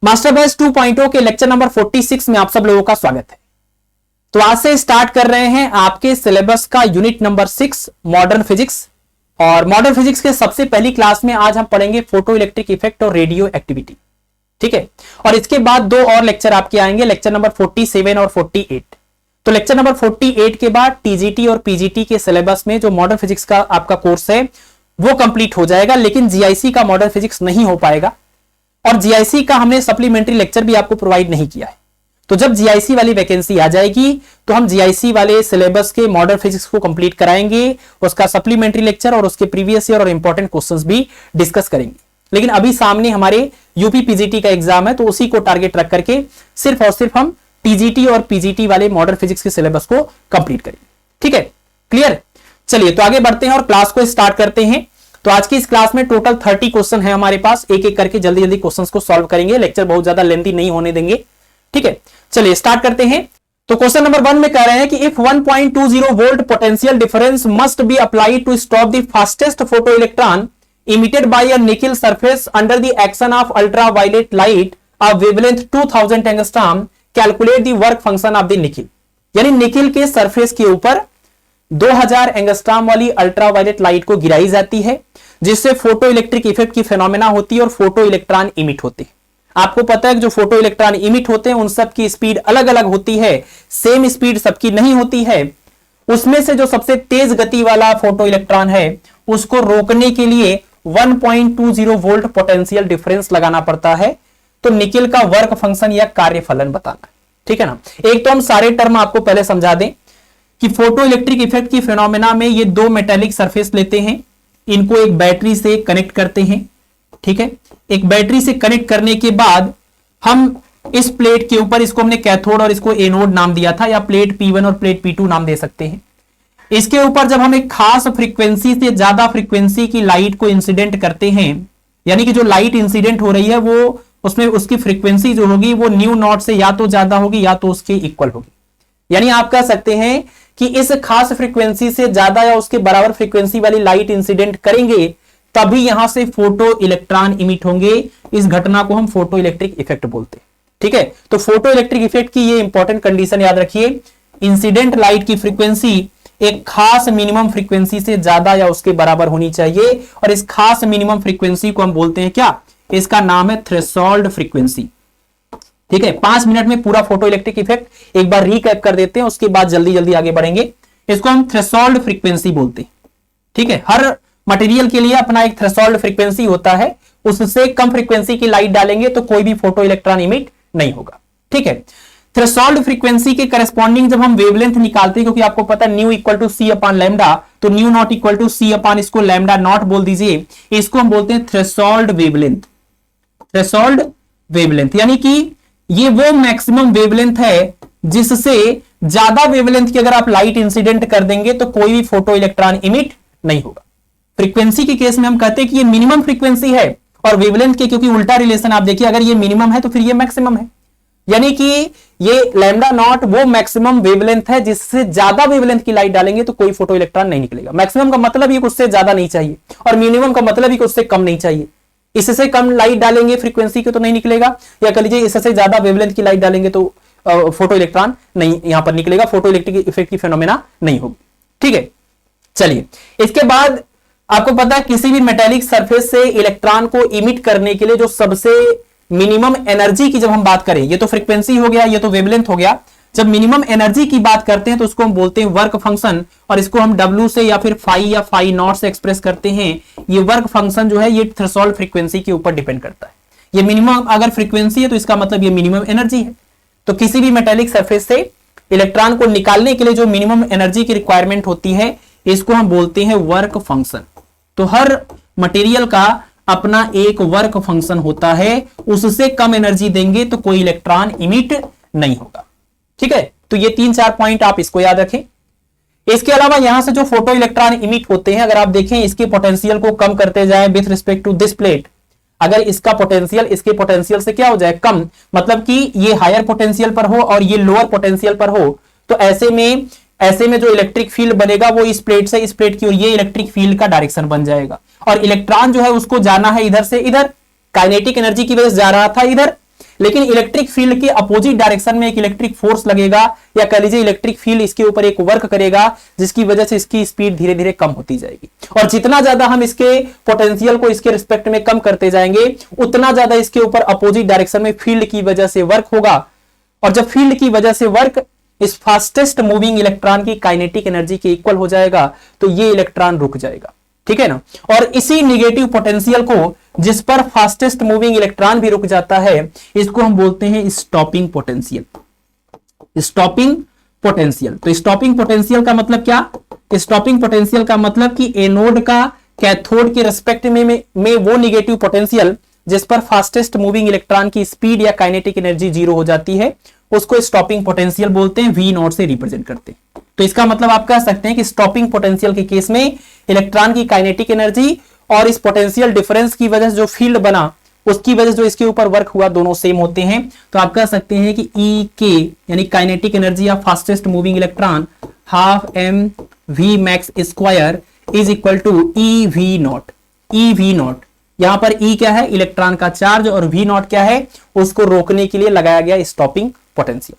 Master batch 2.0 के lecture number 46 में आप सब लोगों का स्वागत है। तो आज से स्टार्ट कर रहे हैं आपके सिलेबस का यूनिट नंबर 6 मॉडर्न फिजिक्स। और मॉडर्न फिजिक्स के सबसे पहली क्लास में आज हम पढ़ेंगे फोटो इलेक्ट्रिक इफेक्ट और रेडियो एक्टिविटी, ठीक है। और इसके बाद दो और लेक्चर आपके आएंगे, लेक्चर नंबर 47 और 48। तो लेक्चर नंबर 48 के बाद टीजीटी और पीजीटी के सिलेबस में जो मॉडर्न फिजिक्स का आपका कोर्स है वो कंप्लीट हो जाएगा, लेकिन जीआईसी का मॉडर्न फिजिक्स नहीं हो पाएगा। और जीआईसी का हमने सप्लीमेंट्री लेक्चर भी आपको प्रोवाइड नहीं किया है। तो जब जीआईसी वाली वैकेंसी आ जाएगी तो हम जीआईसी वाले सिलेबस के मॉडर्न फिजिक्स को कंप्लीट कराएंगे, उसका सप्लीमेंट्री लेक्चर और उसके प्रीवियस ईयर और इंपॉर्टेंट क्वेश्चंस भी डिस्कस करेंगे। लेकिन अभी सामने हमारे यूपी पीजीटी का एग्जाम है, तो उसी को टारगेट रख करके सिर्फ और सिर्फ हम टीजीटी और पीजीटी वाले मॉडर्न फिजिक्स के सिलेबस को कंप्लीट करेंगे, ठीक है। क्लियर? चलिए तो आगे बढ़ते हैं और क्लास को स्टार्ट करते हैं। तो आज की इस क्लास में टोटल 30 क्वेश्चन है हमारे पास, एक एक करके जल्दी जल्दी क्वेश्चंस को सॉल्व करेंगे। लेक्चर बहुत ज्यादा लेंथी नहीं होने देंगे, ठीक है। चलिए स्टार्ट करते हैं। तो क्वेश्चन नंबर 1 में कह रहे हैं कि if 1.20 volt potential difference must be applied to stop the fastest photo electron emitted by a nickel surface under the action of ultraviolet light of wavelength 2000 angstrom, calculate the work function of the nickel। यानी nickel के surface के ऊपर 2000 angstrom वाली ultraviolet light को गिराई जाती है, जिससे फोटो इलेक्ट्रिक इफेक्ट की फेनोमेना होती है और फोटो इलेक्ट्रॉन इमिट होते हैं। आपको पता है कि जो फोटो इलेक्ट्रॉन इमिट होते हैं उन सब की स्पीड अलग अलग होती है, सेम स्पीड सबकी नहीं होती है। उसमें से जो सबसे तेज गति वाला फोटो इलेक्ट्रॉन है उसको रोकने के लिए 1.20 वोल्ट पोटेंशियल डिफरेंस लगाना पड़ता है। तो निकिल का वर्क फंक्शन या कार्यफलन बताना, ठीक है ना। एक तो हम सारे टर्म आपको पहले समझा दें कि फोटो इलेक्ट्रिक इफेक्ट की फिनोमेना में ये दो मेटेलिक सरफेस लेते हैं, इनको एक बैटरी से कनेक्ट करते हैं, ठीक है। एक बैटरी से कनेक्ट करने के बाद हम इस प्लेट के ऊपर, इसको हमने कैथोड और इसको एनोड नाम दिया था, या प्लेट P1 और प्लेट P2 नाम दे सकते हैं। इसके ऊपर जब हम एक खास फ्रीक्वेंसी से ज्यादा फ्रीक्वेंसी की लाइट को इंसिडेंट करते हैं, यानी कि जो लाइट इंसिडेंट हो रही है वो उसमें उसकी फ्रीक्वेंसी जो होगी वो न्यू नॉट से या तो ज्यादा होगी या तो उसके इक्वल होगी। यानी आप कह सकते हैं कि इस खास फ्रीक्वेंसी से ज्यादा या उसके बराबर फ्रीक्वेंसी वाली लाइट इंसिडेंट करेंगे तभी यहां से फोटो इलेक्ट्रॉन इमिट होंगे। इस घटना को हम फोटो इलेक्ट्रिक इफेक्ट बोलते हैं, ठीक है। तो फोटो इलेक्ट्रिक इफेक्ट की ये इंपॉर्टेंट कंडीशन याद रखिए, इंसिडेंट लाइट की फ्रीक्वेंसी एक खास मिनिमम फ्रीक्वेंसी से ज्यादा या उसके बराबर होनी चाहिए, और इस खास मिनिमम फ्रीक्वेंसी को हम बोलते हैं क्या, इसका नाम है थ्रेशोल्ड फ्रीक्वेंसी, ठीक है। 5 मिनट में पूरा फोटो इलेक्ट्रिक इफेक्ट एक बार रिकैप कर देते हैं, उसके बाद जल्दी जल्दी आगे बढ़ेंगे। इसको हम थ्रेशोल्ड फ्रीक्वेंसी बोलते हैं, ठीक है। हर मटेरियल के लिए अपना एक थ्रेशोल्ड फ्रीक्वेंसी होता है, उससे कम फ्रीक्वेंसी की लाइट डालेंगे तो कोई भी फोटो इलेक्ट्रॉन इमिट नहीं होगा, ठीक है। थ्रेशोल्ड फ्रीक्वेंसी के करस्पॉन्डिंग जब हम वेवलेंथ निकालते हैं, क्योंकि आपको पता है nu equal to C upon lambda, तो nu not equal to C upon इसको लैम्डा नॉट बोल दीजिए, इसको हम बोलते हैं थ्रेशोल्ड वेवलेंथ। थ्रेशोल्ड वेवलेंथ यानी कि ये वो मैक्सिमम वेवलेंथ है जिससे ज्यादा वेवलेंथ की अगर आप लाइट इंसिडेंट कर देंगे तो कोई भी फोटो इलेक्ट्रॉन इमिट नहीं होगा। फ्रीक्वेंसी के केस में हम कहते हैं कि ये मिनिमम फ्रीक्वेंसी है, और वेवलेंथ के क्योंकि उल्टा रिलेशन आप देखिए, अगर ये मिनिमम है तो फिर ये मैक्सिमम है। यानी कि ये लैम्डा नॉट वो मैक्सिमम वेवलेंथ है जिससे ज्यादा वेवलेंथ की लाइट डालेंगे तो कोई फोटो इलेक्ट्रॉन नहीं निकलेगा। मैक्सिमम का मतलब ये उससे ज्यादा नहीं चाहिए, और मिनिमम का मतलब ये उससे कम नहीं चाहिए। इससे कम लाइट डालेंगे फ्रीक्वेंसी के तो नहीं निकलेगा, या कह लीजिए इससे ज्यादा वेवलेंथ की लाइट डालेंगे तो फोटो इलेक्ट्रॉन नहीं यहां पर निकलेगा, फोटो इलेक्ट्रिक इफेक्ट की फेनोमेना नहीं होगी, ठीक है। चलिए इसके बाद आपको पता है किसी भी मेटेलिक सरफेस से इलेक्ट्रॉन को इमिट करने के लिए जो सबसे मिनिमम एनर्जी की जब हम बात करें, ये तो फ्रीक्वेंसी हो गया, ये तो वेवलेंथ हो गया, जब मिनिमम एनर्जी की बात करते हैं तो उसको हम बोलते हैं वर्क फंक्शन, और इसको हम W से या फिर फाई या फाई नॉट से एक्सप्रेस करते हैं। ये वर्क फंक्शन जो है ये थ्रेशोल्ड फ्रीक्वेंसी के ऊपर डिपेंड करता है। ये मिनिमम अगर फ्रीक्वेंसी है तो इसका मतलब ये मिनिमम एनर्जी है। तो किसी भी मेटेलिक सरफेस से इलेक्ट्रॉन को निकालने के लिए जो मिनिमम एनर्जी की रिक्वायरमेंट होती है इसको हम बोलते हैं वर्क फंक्शन। तो हर मटेरियल का अपना एक वर्क फंक्शन होता है, उससे कम एनर्जी देंगे तो कोई इलेक्ट्रॉन इमिट नहीं होगा, ठीक है। तो ये 3-4 पॉइंट आप इसको याद रखें। इसके अलावा यहां से जो फोटो इलेक्ट्रॉन इमिट होते हैं, अगर आप देखें इसके पोटेंशियल को कम करते जाए with respect to this plate, अगर इसका पोटेंशियल इसके पोटेंशियल से क्या हो जाए कम, मतलब कि ये हायर पोटेंशियल पर हो और ये लोअर पोटेंशियल पर हो, तो ऐसे में जो इलेक्ट्रिक फील्ड बनेगा वो इस प्लेट से इस प्लेट की ओर ये इलेक्ट्रिक फील्ड का डायरेक्शन बन जाएगा, और इलेक्ट्रॉन जो है उसको जाना है इधर से इधर, काइनेटिक एनर्जी की वजह से जा रहा था इधर, लेकिन इलेक्ट्रिक फील्ड के अपोजिट डायरेक्शन में एक इलेक्ट्रिक फोर्स लगेगा, या कह लीजिए इलेक्ट्रिक फील्ड इसके ऊपर एक वर्क करेगा, जिसकी वजह से इसकी स्पीड धीरे धीरे कम होती जाएगी। और जितना ज्यादा हम इसके पोटेंशियल को इसके रिस्पेक्ट में कम करते जाएंगे, उतना ज्यादा इसके ऊपर अपोजिट डायरेक्शन में फील्ड की वजह से वर्क होगा। और जब फील्ड की वजह से वर्क इस फास्टेस्ट मूविंग इलेक्ट्रॉन की काइनेटिक एनर्जी के इक्वल हो जाएगा, तो ये इलेक्ट्रॉन रुक जाएगा। ठीक है ना। और इसी निगेटिव पोटेंशियल को, जिस पर फास्टेस्ट मूविंग इलेक्ट्रॉन भी रुक जाता है, इसको हम बोलते हैं स्टॉपिंग पोटेंशियल। Stopping potential. तो स्टॉपिंग पोटेंशियल का मतलब क्या? स्टॉपिंग पोटेंशियल का मतलब कि एनोड का कैथोड के रेस्पेक्ट में वो निगेटिव पोटेंशियल जिस पर फास्टेस्ट मूविंग इलेक्ट्रॉन की स्पीड या काइनेटिक एनर्जी जीरो हो जाती है, उसको स्टॉपिंग पोटेंशियल बोलते हैं, V नॉट से रिप्रेजेंट करते हैं। तो इसका मतलब आप कह सकते हैं कि स्टॉपिंग पोटेंशियल के केस में इलेक्ट्रॉन की काइनेटिक एनर्जी और इस पोटेंशियल डिफरेंस की वजह से जो फील्ड बना, उसकी वजह से जो इसके ऊपर वर्क हुआ, दोनों सेम होते हैं। तो आप कह सकते हैं कि ई के यानी kinetic energy of fastest moving electron half M V max square is equal to E V naught. E V naught, यहां पर ई क्या है? इलेक्ट्रॉन का चार्ज, और वी नॉट क्या है? उसको रोकने के लिए लगाया गया स्टॉपिंग पोटेंशियल।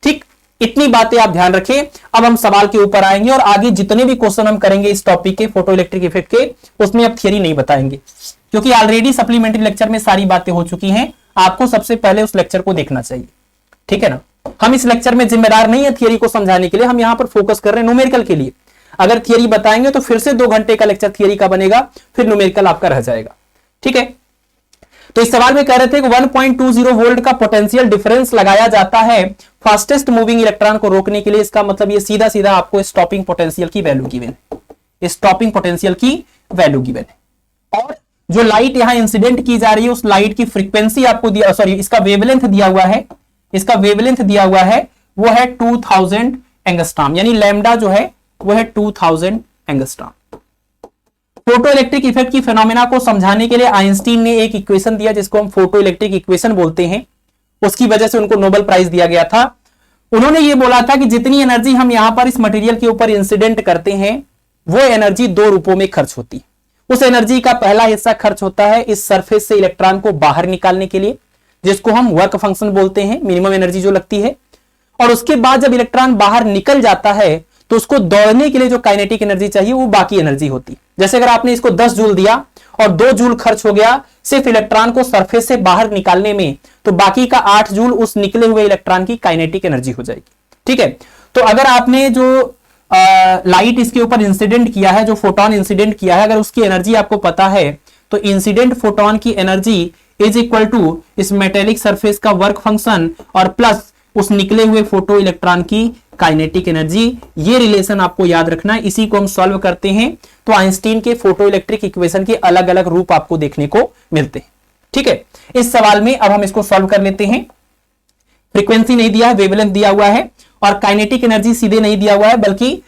ठीक, इतनी बातें आप ध्यान रखें। अब हम सवाल के ऊपर आएंगे और आगे जितने भी क्वेश्चन हम करेंगे इस टॉपिक के, फोटो इलेक्ट्रिक इफेक्ट के, उसमें अब थियरी नहीं बताएंगे, क्योंकि ऑलरेडी सप्लीमेंट्री लेक्चर में सारी बातें हो चुकी हैं। आपको सबसे पहले उस लेक्चर को देखना चाहिए। ठीक है ना। हम इस लेक्चर में जिम्मेदार नहीं है थियरी को समझाने के लिए, हम यहां पर फोकस कर रहे हैं न्यूमेरिकल के लिए। अगर थियरी बताएंगे तो फिर से 2 घंटे का लेक्चर थियरी का बनेगा, फिर न्यूमेरिकल आपका रह जाएगा। ठीक है। तो इस सवाल में कह रहे थे कि 1.20 वोल्ट का पोटेंशियल डिफरेंस लगाया जाता है फास्टेस्ट मूविंग इलेक्ट्रॉन को रोकने के लिए। इसका मतलब ये सीधा सीधा आपको स्टॉपिंग पोटेंशियल की वैल्यू गिवन है। स्टॉपिंग पोटेंशियल की वैल्यू गिवन है। और जो लाइट यहां इंसिडेंट की जा रही है, उस लाइट की फ्रीक्वेंसी आपको दिया, सॉरी इसका वेवलेंथ दिया हुआ है, इसका वेवलेंथ दिया हुआ है, वो है 2000 एंगस्ट्रॉम, यानी लैम्डा जो है वो है 2000 एंगस्ट्रॉम। फोटो इलेक्ट्रिक इफेक्ट की फिनोमेना को समझाने के लिए आइंस्टीन ने एक इक्वेशन दिया, जिसको हम फोटो इलेक्ट्रिक इक्वेशन बोलते हैं। उसकी वजह से उनको नोबेल प्राइज दिया गया था। उन्होंने ये बोला था कि जितनी एनर्जी हम यहां पर इस मटेरियल के ऊपर इंसिडेंट करते हैं, वो एनर्जी 2 रूपों में खर्च होती है। उस एनर्जी का पहला हिस्सा खर्च होता है इस सरफेस से इलेक्ट्रॉन को बाहर निकालने के लिए, जिसको हम वर्क फंक्शन बोलते हैं, मिनिमम एनर्जी जो लगती है। और उसके बाद जब इलेक्ट्रॉन बाहर निकल जाता है, तो उसको दौड़ने के लिए जो काइनेटिक एनर्जी चाहिए, वो बाकी एनर्जी होती है। जैसे अगर आपने इसको 10 जूल दिया और 2 जूल खर्च हो गया सिर्फ इलेक्ट्रॉन को सरफेस से बाहर निकालने में, तो बाकी का 8 जूल उस निकले हुए इलेक्ट्रॉन की काइनेटिक एनर्जी हो जाएगी। ठीक है। तो अगर आपने जो लाइट इसके ऊपर इंसिडेंट किया है, जो फोटोन इंसिडेंट किया है, अगर उसकी एनर्जी आपको पता है, तो इंसिडेंट फोटोन की एनर्जी इज इक्वल टू इस मेटेलिक सरफेस का वर्क फंक्शन और प्लस उस निकले हुए फोटो इलेक्ट्रॉन की काइनेटिक एनर्जी। ये रिलेशन आपको याद रखना है। इसी को हम सॉल्व करते हैं तो आइंस्टीन के फोटो इलेक्ट्रिक इक्वेशन के अलग अलग रूप आपको देखने को मिलते हैं। ठीक है। इस सवाल में अब हम इसको सॉल्व कर लेते हैं। फ्रीक्वेंसी नहीं दिया है, वेवलेंथ दिया हुआ है, और काइनेटिक एनर्जी सीधे नहीं दिया हुआ है, बल्कि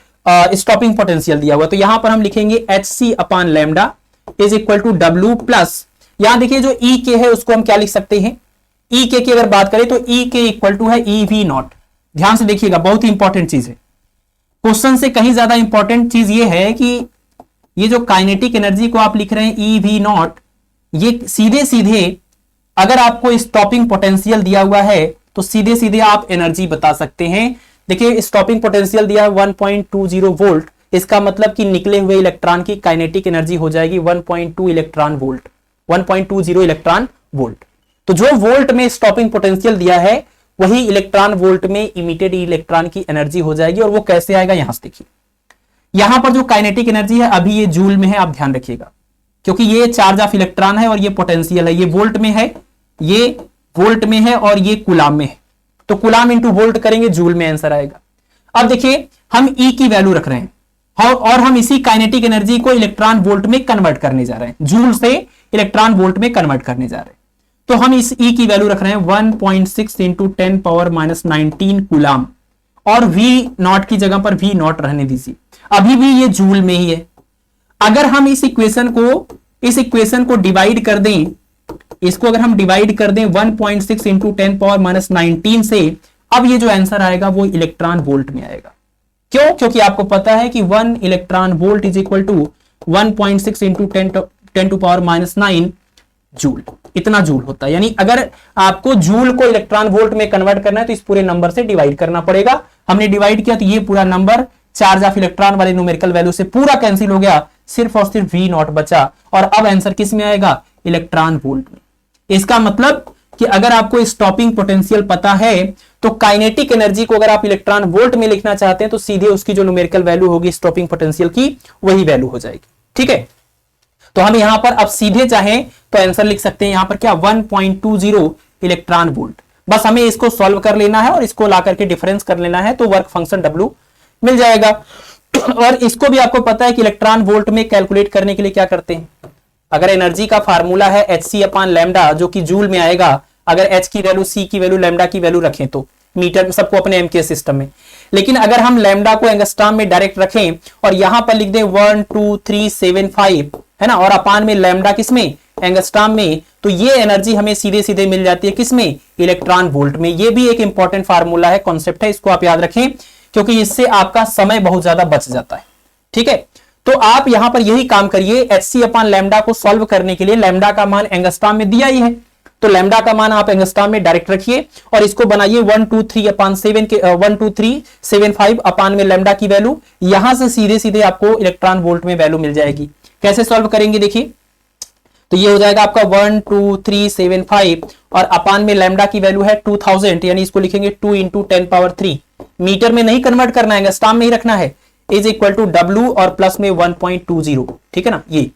स्टॉपिंग पोटेंशियल दिया हुआ है। तो यहां पर हम लिखेंगे hc upon lambda is equal to W plus, यहां देखिए जो ई के है उसको हम क्या लिख सकते हैं, ई के की अगर बात करें तो ई के इक्वल टू है ई वी नॉट। ध्यान से देखिएगा, बहुत ही इंपॉर्टेंट चीज है। क्वेश्चन से कहीं ज्यादा इंपॉर्टेंट चीज ये है कि ये जो काइनेटिक एनर्जी को आप लिख रहे हैं ई वी नॉट, ये सीधे सीधे अगर आपको स्टॉपिंग पोटेंशियल दिया हुआ है तो सीधे सीधे आप एनर्जी बता सकते हैं। देखिए स्टॉपिंग पोटेंशियल दिया है 1.20 वोल्ट, इसका मतलब कि निकले हुए इलेक्ट्रॉन की काइनेटिक एनर्जी हो जाएगी 1.2 इलेक्ट्रॉन वोल्ट, 1.20 इलेक्ट्रॉन वोल्ट। तो जो वोल्ट में स्टॉपिंग पोटेंशियल दिया है, वही इलेक्ट्रॉन वोल्ट में इमिटेड इलेक्ट्रॉन की एनर्जी हो जाएगी। और वो कैसे आएगा, यहां से देखिए, यहां पर जो काइनेटिक एनर्जी है अभी ये जूल में है, आप ध्यान रखिएगा, क्योंकि ये चार्ज ऑफ इलेक्ट्रॉन है और ये पोटेंशियल है, ये वोल्ट में है, ये वोल्ट में है और ये कूलाम में है। तो कूलाम इंटू वोल्ट करेंगे, जूल में आंसर आएगा। अब देखिए हम ई की वैल्यू रख रहे हैं और हम इसी काइनेटिक एनर्जी को इलेक्ट्रॉन वोल्ट में कन्वर्ट करने जा रहे हैं, जूल से इलेक्ट्रॉन वोल्ट में कन्वर्ट करने जा रहे हैं। तो हम इस ई की वैल्यू रख रहे हैं 1.6 इंटू 10 पावर -19 कूलाम, और वी नॉट की जगह पर वी नॉट रहने दीजिए, अभी भी ये जूल में ही है। अगर हम इस इक्वेशन को डिवाइड कर दें, इसको अगर हम डिवाइड कर दें 1.6 इंटू 10 पावर -19 से, अब ये जो आंसर आएगा वो इलेक्ट्रॉन वोल्ट में आएगा। क्यों? क्योंकि आपको पता है कि 1 electron volt is equal to 1.6 into 10 to power -9 joule, इतना जूल होता है। यानी अगर आपको जूल को इलेक्ट्रॉन वोल्ट में कन्वर्ट करना है तो इस पूरे नंबर से डिवाइड करना पड़ेगा। हमने डिवाइड किया तो ये पूरा नंबर चार्ज ऑफ इलेक्ट्रॉन वाले न्यूमेरिकल वैल्यू से पूरा कैंसिल हो गया, सिर्फ और सिर्फ V नॉट बचा। और अब आंसर किस में आएगा? इलेक्ट्रॉन वोल्ट में। इसका मतलब कि अगर आपको स्टॉपिंग पोटेंशियल पता है तो काइनेटिक एनर्जी को अगर आप इलेक्ट्रॉन वोल्ट में लिखना चाहते हैं तो सीधे उसकी जो न्यूमेरिकल वैल्यू होगी स्टॉपिंग पोटेंशियल की वही वैल्यू हो जाएगी। ठीक है, तो हम यहां पर अब सीधे चाहें तो आंसर लिख सकते हैं यहां पर क्या 1.20 इलेक्ट्रॉन वोल्ट। बस हमें इसको सॉल्व कर लेना है और इसको ला करके डिफरेंस कर लेना है तो वर्क फंक्शन W मिल जाएगा। और इसको भी आपको पता है कि इलेक्ट्रॉन वोल्ट में कैलकुलेट करने के लिए क्या करते हैं, अगर एनर्जी का फार्मूला है hc/λ जो कि जूल में आएगा, अगर h की वैल्यू, c की वैल्यू, लैम्डा की वैल्यू रखें तो मीटर में सबको अपने एम के सिस्टम में, लेकिन अगर हम लैम्डा को एंगस्ट्रॉम में डायरेक्ट रखें और यहां पर लिख दें 12375 है ना, और अपान में लैम्डा किसमें, एंगस्ट्रॉम में, तो ये एनर्जी हमें सीधे सीधे मिल जाती है किसमें, इलेक्ट्रॉन वोल्ट में। ये भी एक इंपॉर्टेंट फार्मूला है, कॉन्सेप्ट है, इसको आप याद रखें क्योंकि इससे आपका समय बहुत ज्यादा बच जाता है। ठीक है, तो आप यहां पर यही काम करिए, hc/λ को सॉल्व करने के लिए लैम्डा का मान एंगस्ट्रॉम में दिया ही है तो लैम्डा का मान आप एंगस्ट्रॉम में डायरेक्ट रखिए और इसको बनाइए 12375 अपान में लैम्डा की वैल्यू, यहां से सीधे सीधे आपको इलेक्ट्रॉन वोल्ट में वैल्यू मिल जाएगी। कैसे सॉल्व करेंगे देखिए, तो ये हो जाएगा आपका 12375 और अपान में लैम्डा की वैल्यू है 2000, यानी इसको लिखेंगे 2 × 10⁻3। मीटर में नहीं कन्वर्ट करना है, एंगस्ट्रॉम में ही रखना है, इज इक्वल टू W और प्लस में 1.20। ठीक है ना, ये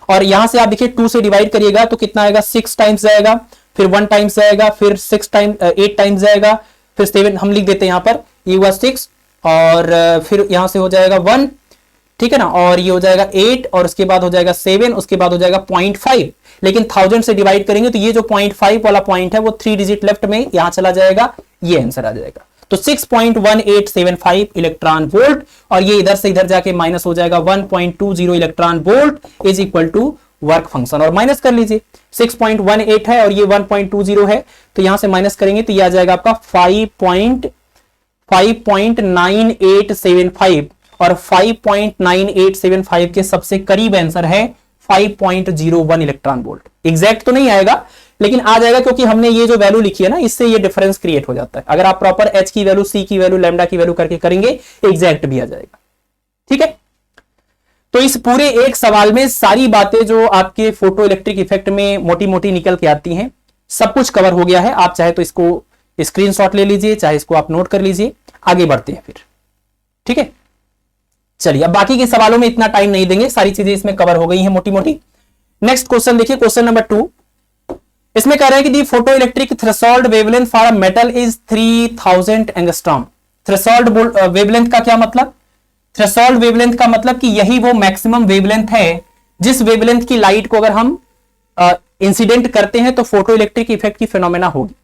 और यहां से आप देखिए 2 से डिवाइड करिएगा तो कितना आएगा, 6 टाइम्स जाएगा, फिर 1 टाइम्स जाएगा, फिर 8 टाइम्स जाएगा, फिर 7 हम लिख देते हैं यहां पर, ये हुआ 6 और फिर यहां से हो जाएगा 1, ठीक है ना, और ये हो जाएगा 8 और उसके बाद हो जाएगा 7, उसके बाद हो जाएगा 0.5। लेकिन 1000 से डिवाइड करेंगे तो ये जो 0.5 वाला पॉइंट है वो 3 डिजिट लेफ्ट में यहां चला जाएगा, ये आंसर आ जाएगा। तो 6.1875 इलेक्ट्रॉन वोल्ट और ये इधर से इधर जाके माइनस हो जाएगा 1.20 electron volt is equal to work function. और माइनस कर लीजिए, 6.18 है और ये 1.20 है तो यहां से माइनस करेंगे तो ये आ जाएगा आपका 5.9875 और 5.9875 के सबसे करीब आंसर है 5.01 इलेक्ट्रॉन वोल्ट। एग्जैक्ट तो नहीं आएगा लेकिन आ जाएगा क्योंकि हमने ये जो वैल्यू लिखी है ना इससे ये डिफरेंस क्रिएट हो जाता है। अगर आप प्रॉपर h की वैल्यू, c की वैल्यू, लैम्डा की वैल्यू करके करेंगे एग्जैक्ट भी आ जाएगा। ठीक है, तो इस पूरे एक सवाल में सारी बातें जो आपके फोटो इलेक्ट्रिक इफेक्ट में मोटी मोटी निकल के आती हैं सब कुछ कवर हो गया है। आप चाहे तो इसको स्क्रीनशॉट ले लीजिए, चाहे इसको आप नोट कर लीजिए। आगे बढ़ते हैं फिर। ठीक है, चलिए अब बाकी के सवालों में इतना टाइम नहीं देंगे, सारी चीजें इसमें कवर हो गई हैं मोटी मोटी। नेक्स्ट क्वेश्चन देखिए, क्वेश्चन नंबर 2। इसमें कह रहा है कि the photo electric threshold wavelength for a metal is 3000 angstrom. Threshold wavelength का क्या मतलब, थ्रेशोल्ड वेवलेंथ का मतलब कि यही वो मैक्सिमम वेवलेंथ है जिस वेवलेंथ की लाइट को अगर हम इंसिडेंट करते हैं तो फोटो इलेक्ट्रिक इफेक्ट की फिनोमेना होगी।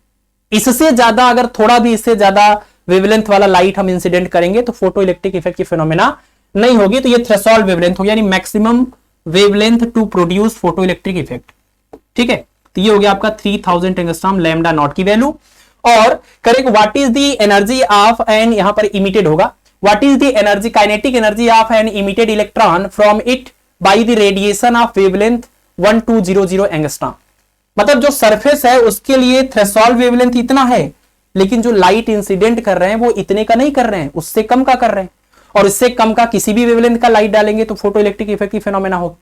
इससे ज्यादा अगर थोड़ा भी इससे ज्यादा वेवलेंथ वाला लाइट हम इंसिडेंट करेंगे तो फोटो इलेक्ट्रिक इफेक्ट की फिनोमेना नहीं होगी। तो ये थ्रेशोल्ड वेवलेंथ होगी, यानी maximum wavelength to produce photo electric effect. ठीक है, तो ये हो गया आपका 3000 एंगस्ट्रॉम लैम्डा नॉट की वैल्यू। और correct, what is the energy of an, यहां पर इमिटेड होगा, what is the energy, kinetic energy of an emitted electron from it by the radiation of wavelength 1200 angstrom. मतलब जो सरफेस है उसके लिए थ्रेशोल्ड वेवलेंथ इतना है लेकिन जो लाइट इंसिडेंट कर रहे हैं वो इतने का नहीं कर रहे हैं, उससे कम का कर रहे हैं। और इससे कम का किसी भी वेवलेंथ का लाइट डालेंगे तो फोटो इलेक्ट्रिक इफेक्ट की फिनोमेना होगी।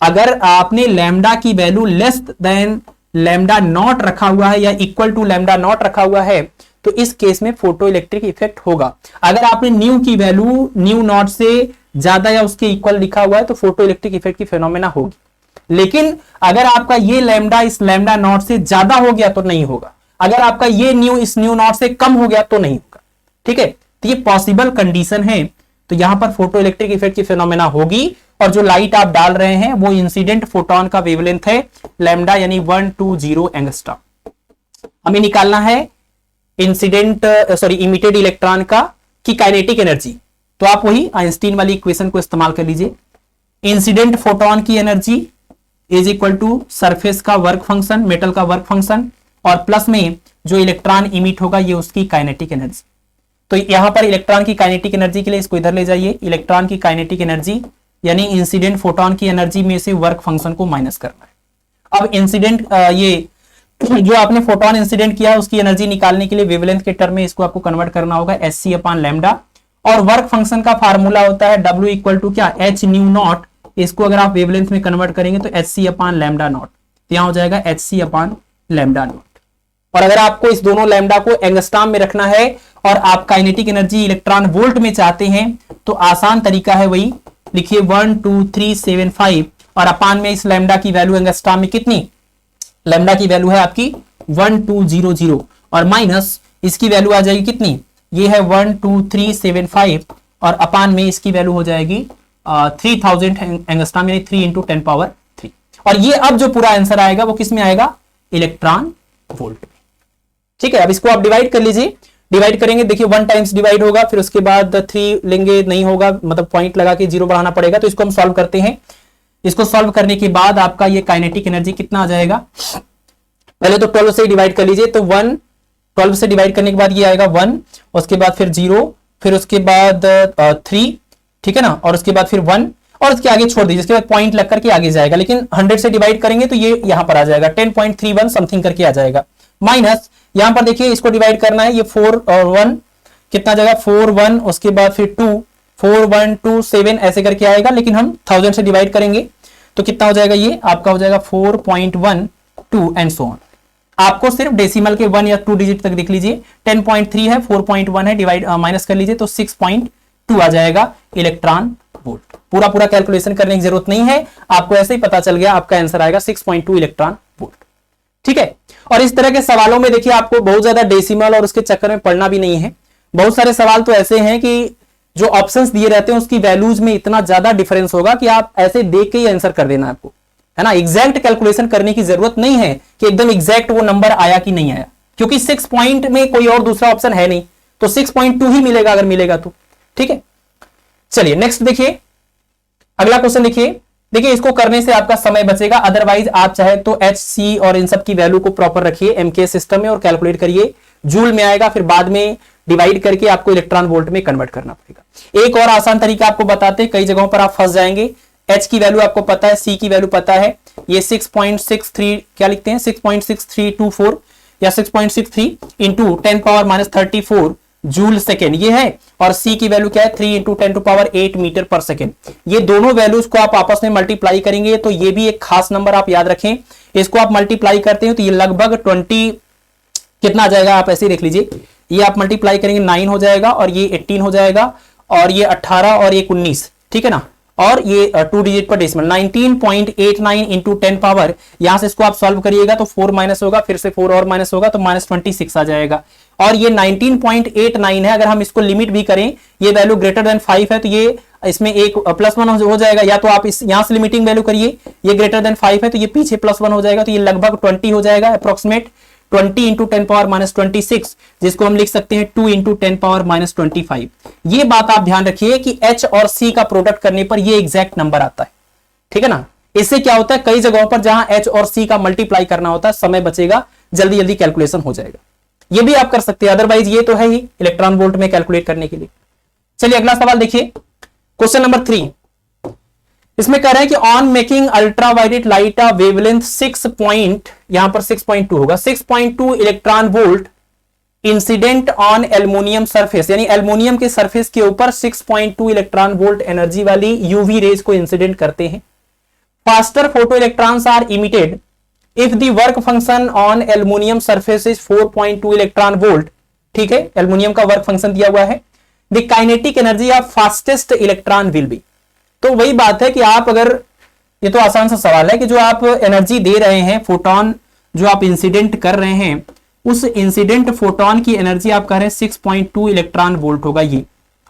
अगर आपने लैम्डा की value less than lambda naught रखा हुआ है या इक्वल टू लैम्डा नॉट रखा हुआ है तो इस केस में फोटो इलेक्ट्रिक इफेक्ट होगा। अगर आपने न्यू की वैल्यू न्यू नॉट से ज्यादा या उसके इक्वल लिखा हुआ है तो फोटो इलेक्ट्रिक इफेक्ट की फिनोमेना होगी। लेकिन अगर आपका ये लैम्डा इस लैम्डा नॉट से ज्यादा हो गया तो नहीं होगा, अगर आपका ये न्यू इस न्यू नॉट से कम हो गया तो नहीं होगा। ठीक है, तो ये पॉसिबल कंडीशन है, तो यहां पर फोटो इलेक्ट्रिक इफेक्ट की फिनोमेना होगी। और जो लाइट आप डाल रहे हैं वो इंसिडेंट फोटोन का वेवलेंथ है लैम्डा यानी 120 एंगस्ट्रॉम। हमें निकालना है इंसिडेंट इमिटेड इलेक्ट्रॉन का की काइनेटिक एनर्जी। तो आप वही आइंस्टीन वाली इक्वेशन को इस्तेमाल कर लीजिए। इंसिडेंट फोटोन की energy is equal to surface का वर्क फंक्शन, मेटल का वर्क फंक्शन, और प्लस में जो इलेक्ट्रॉन इमिट होगा ये उसकी काइनेटिक एनर्जी। तो यहां पर इलेक्ट्रॉन की काइनेटिक एनर्जी के लिए इसको इधर ले जाइए। इलेक्ट्रॉन की काइनेटिक एनर्जी यानी इंसिडेंट फोटोन की एनर्जी में से वर्क फंक्शन को माइनस करना है। अब इंसिडेंट ये जो आपने फोटोन इंसिडेंट किया उसकी एनर्जी निकालने के लिए वेवलेंथ के टर्म में इसको आपको कन्वर्ट करना होगा एच अपॉन लैम्डा, और वर्क फंक्शन का फार्मूला होता है W इक्वल टू क्या, एच न्यू नॉट। इसको अगर आप वेवलेंथ में कन्वर्ट करेंगे तो एच अपॉन लैम्डा नॉट, यहां हो जाएगा एच अपॉन लैम्डा नॉट। और अगर आपको इस दोनों लैम्डा को एंगस्ट्रॉम में रखना है और आप काइनेटिक एनर्जी इलेक्ट्रॉन वोल्ट में चाहते हैं तो आसान तरीका है वही, लिखिए 12375 और अपान में इस लैम्डा की वैल्यू एंगस्ट्रॉम में कितनी, लैम्डा की वैल्यू है आपकी 1200 और माइनस इसकी वैल्यू आ जाएगी कितनी, ये है 12375 और अपान में इसकी वैल्यू हो जाएगी 3000 एंगस्ट्रॉम यानी 3 × 10⁻3। और ये अब जो पूरा आंसर आएगा वो किस में आएगा, इलेक्ट्रॉन वोल्ट में। ठीक है, अब इसको आप डिवाइड कर लीजिए, डिवाइड करेंगे देखिए 1 टाइम्स डिवाइड होगा, फिर उसके बाद 3 लेंगे नहीं होगा, मतलब पॉइंट लगा के 0 बढ़ाना पड़ेगा। तो इसको हम सॉल्व करते हैं, इसको सॉल्व करने के बाद आपका ये काइनेटिक एनर्जी कितना आ जाएगा, पहले तो 12 से डिवाइड कर लीजिए, तो 1 12 से डिवाइड करने के बाद ये आएगा 1, उसके बाद फिर 0, फिर उसके बाद 3, ठीक है ना, और उसके बाद फिर 1 और उसके आगे छोड़ दीजिए, उसके बाद पॉइंट लग करके आगे जाएगा। लेकिन 100 से डिवाइड करेंगे तो ये यहां पर आ जाएगा 10.31 समथिंग करके आ जाएगा, माइनस यहां पर देखिए इसको डिवाइड करना है, ये 4 और 1 कितना जाएगा 4 1, उसके बाद फिर 2 4 1 2 7 ऐसे करके आएगा। लेकिन हम 1000 से डिवाइड करेंगे तो कितना हो जाएगा, ये आपका हो जाएगा 4.12 एंड सो ऑन। आपको सिर्फ डेसिमल के 1 या 2 डिजिट तक देख लीजिए, 10.3 है, 4.1 है, डिवाइड माइनस कर लीजिए तो 6.2 आ जाएगा इलेक्ट्रॉन वोल्ट। पूरा पूरा कैलकुलेशन करने की जरूरत नहीं है, आपको ऐसे ही पता चल गया, आपका आंसर आएगा 6.2 इलेक्ट्रॉन वोल्ट। ठीक है, और इस तरह के सवालों में देखिए आपको बहुत ज्यादा डेसिमल और उसके चक्कर में पढ़ना भी नहीं है। बहुत सारे सवाल तो ऐसे हैं कि जो ऑप्शंस दिए रहते हैं उसकी वैल्यूज में इतना ज्यादा डिफरेंस होगा कि आप ऐसे देख के ही आंसर कर देना आपको, है ना। एग्जैक्ट कैलकुलेशन करने की जरूरत नहीं है कि एकदम एग्जैक्ट वो नंबर आया कि नहीं आया, क्योंकि 6 पॉइंट में कोई और दूसरा ऑप्शन है नहीं, तो 6.2 ही मिलेगा अगर मिलेगा तो। ठीक है, चलिए नेक्स्ट देखिए, अगला क्वेश्चन लिखिए। देखिए इसको करने से आपका समय बचेगा, अदरवाइज आप चाहे तो एच सी और इन सब की वैल्यू को प्रॉपर रखिए एमके सिस्टम में और कैलकुलेट करिए, जूल में आएगा, फिर बाद में डिवाइड करके आपको इलेक्ट्रॉन वोल्ट में कन्वर्ट करना पड़ेगा। एक और आसान तरीका आपको बताते हैं, कई जगहों पर आप फंस जाएंगे। एच की वैल्यू आपको पता है, सी की वैल्यू पता है, ये 6.63 क्या लिखते हैं 6.6324 या 6.63 इंटू 10⁻34 जूल सेकेंड ये है, और सी की वैल्यू क्या है 3 × 10⁸ मीटर पर सेकेंड। ये दोनों वैल्यूज को आप आपस में मल्टीप्लाई करेंगे तो ये भी एक खास नंबर आप याद रखें, इसको आप मल्टीप्लाई करते हैं तो ये लगभग 20 कितना आ जाएगा, आप ऐसे ही देख लीजिए, ये आप मल्टीप्लाई करेंगे 9 हो जाएगा, और ये 18 हो जाएगा, और ये 18 और ये 19, ठीक है ना, और ये 2 डिजिट पर डेसिमल 19.89 इंटू 10 पावर, यहां से इसको आप सॉल्व करिएगा तो 4 माइनस होगा, फिर से 4 और माइनस होगा तो -26 आ जाएगा। और ये 19.89 है, अगर हम इसको लिमिट भी करें, ये वैल्यू ग्रेटर देन 5 है तो ये इसमें एक +1 हो जाएगा, या तो आप इस यहां से लिमिटिंग वैल्यू करिए, ये ग्रेटर देन 5 है तो ये पीछे +1 हो जाएगा, तो ये लगभग 20 हो जाएगा, अप्रोक्सीमेट 20 इंटू 10⁻26, जिसको हम लिख सकते हैं 2 इंटू 10⁻25। ये बात आप ध्यान रखिए कि H और C का प्रोडक्ट करने पर ये एग्जैक्ट नंबर आता है, ठीक है ना। इससे क्या होता है, कई जगहों पर जहां H और C का मल्टीप्लाई करना होता है, समय बचेगा, जल्दी जल्दी कैलकुलेशन हो जाएगा। ये भी आप कर सकते हैं, अदरवाइज ये तो है ही इलेक्ट्रॉन वोल्ट में कैलकुलेट करने के लिए। चलिए अगला सवाल देखिए, क्वेश्चन नंबर 3। इसमें कह रहे हैं कि on making ultraviolet light a wavelength 6 point, यहां पर 6.2 होगा, 6.2 electron volt incident on aluminium surface, यानी एल्युमिनियम के सरफेस के ऊपर 6.2 इलेक्ट्रॉन वोल्ट एनर्जी वाली यूवी रेज को इंसिडेंट करते हैं। Faster photo electrons are emitted if the work function on aluminium surface is 4.2 electron volt. ठीक है, एल्युमिनियम का वर्क फंक्शन दिया हुआ है। The kinetic energy of fastest electron will be, तो वही बात है कि आप अगर, ये तो आसान सा सवाल है कि जो आप एनर्जी दे रहे हैं, फोटोन जो आप इंसिडेंट कर रहे हैं, उस इंसिडेंट फोटोन की एनर्जी आप कह रहे हैं 6.2 इलेक्ट्रॉन वोल्ट होगा ये।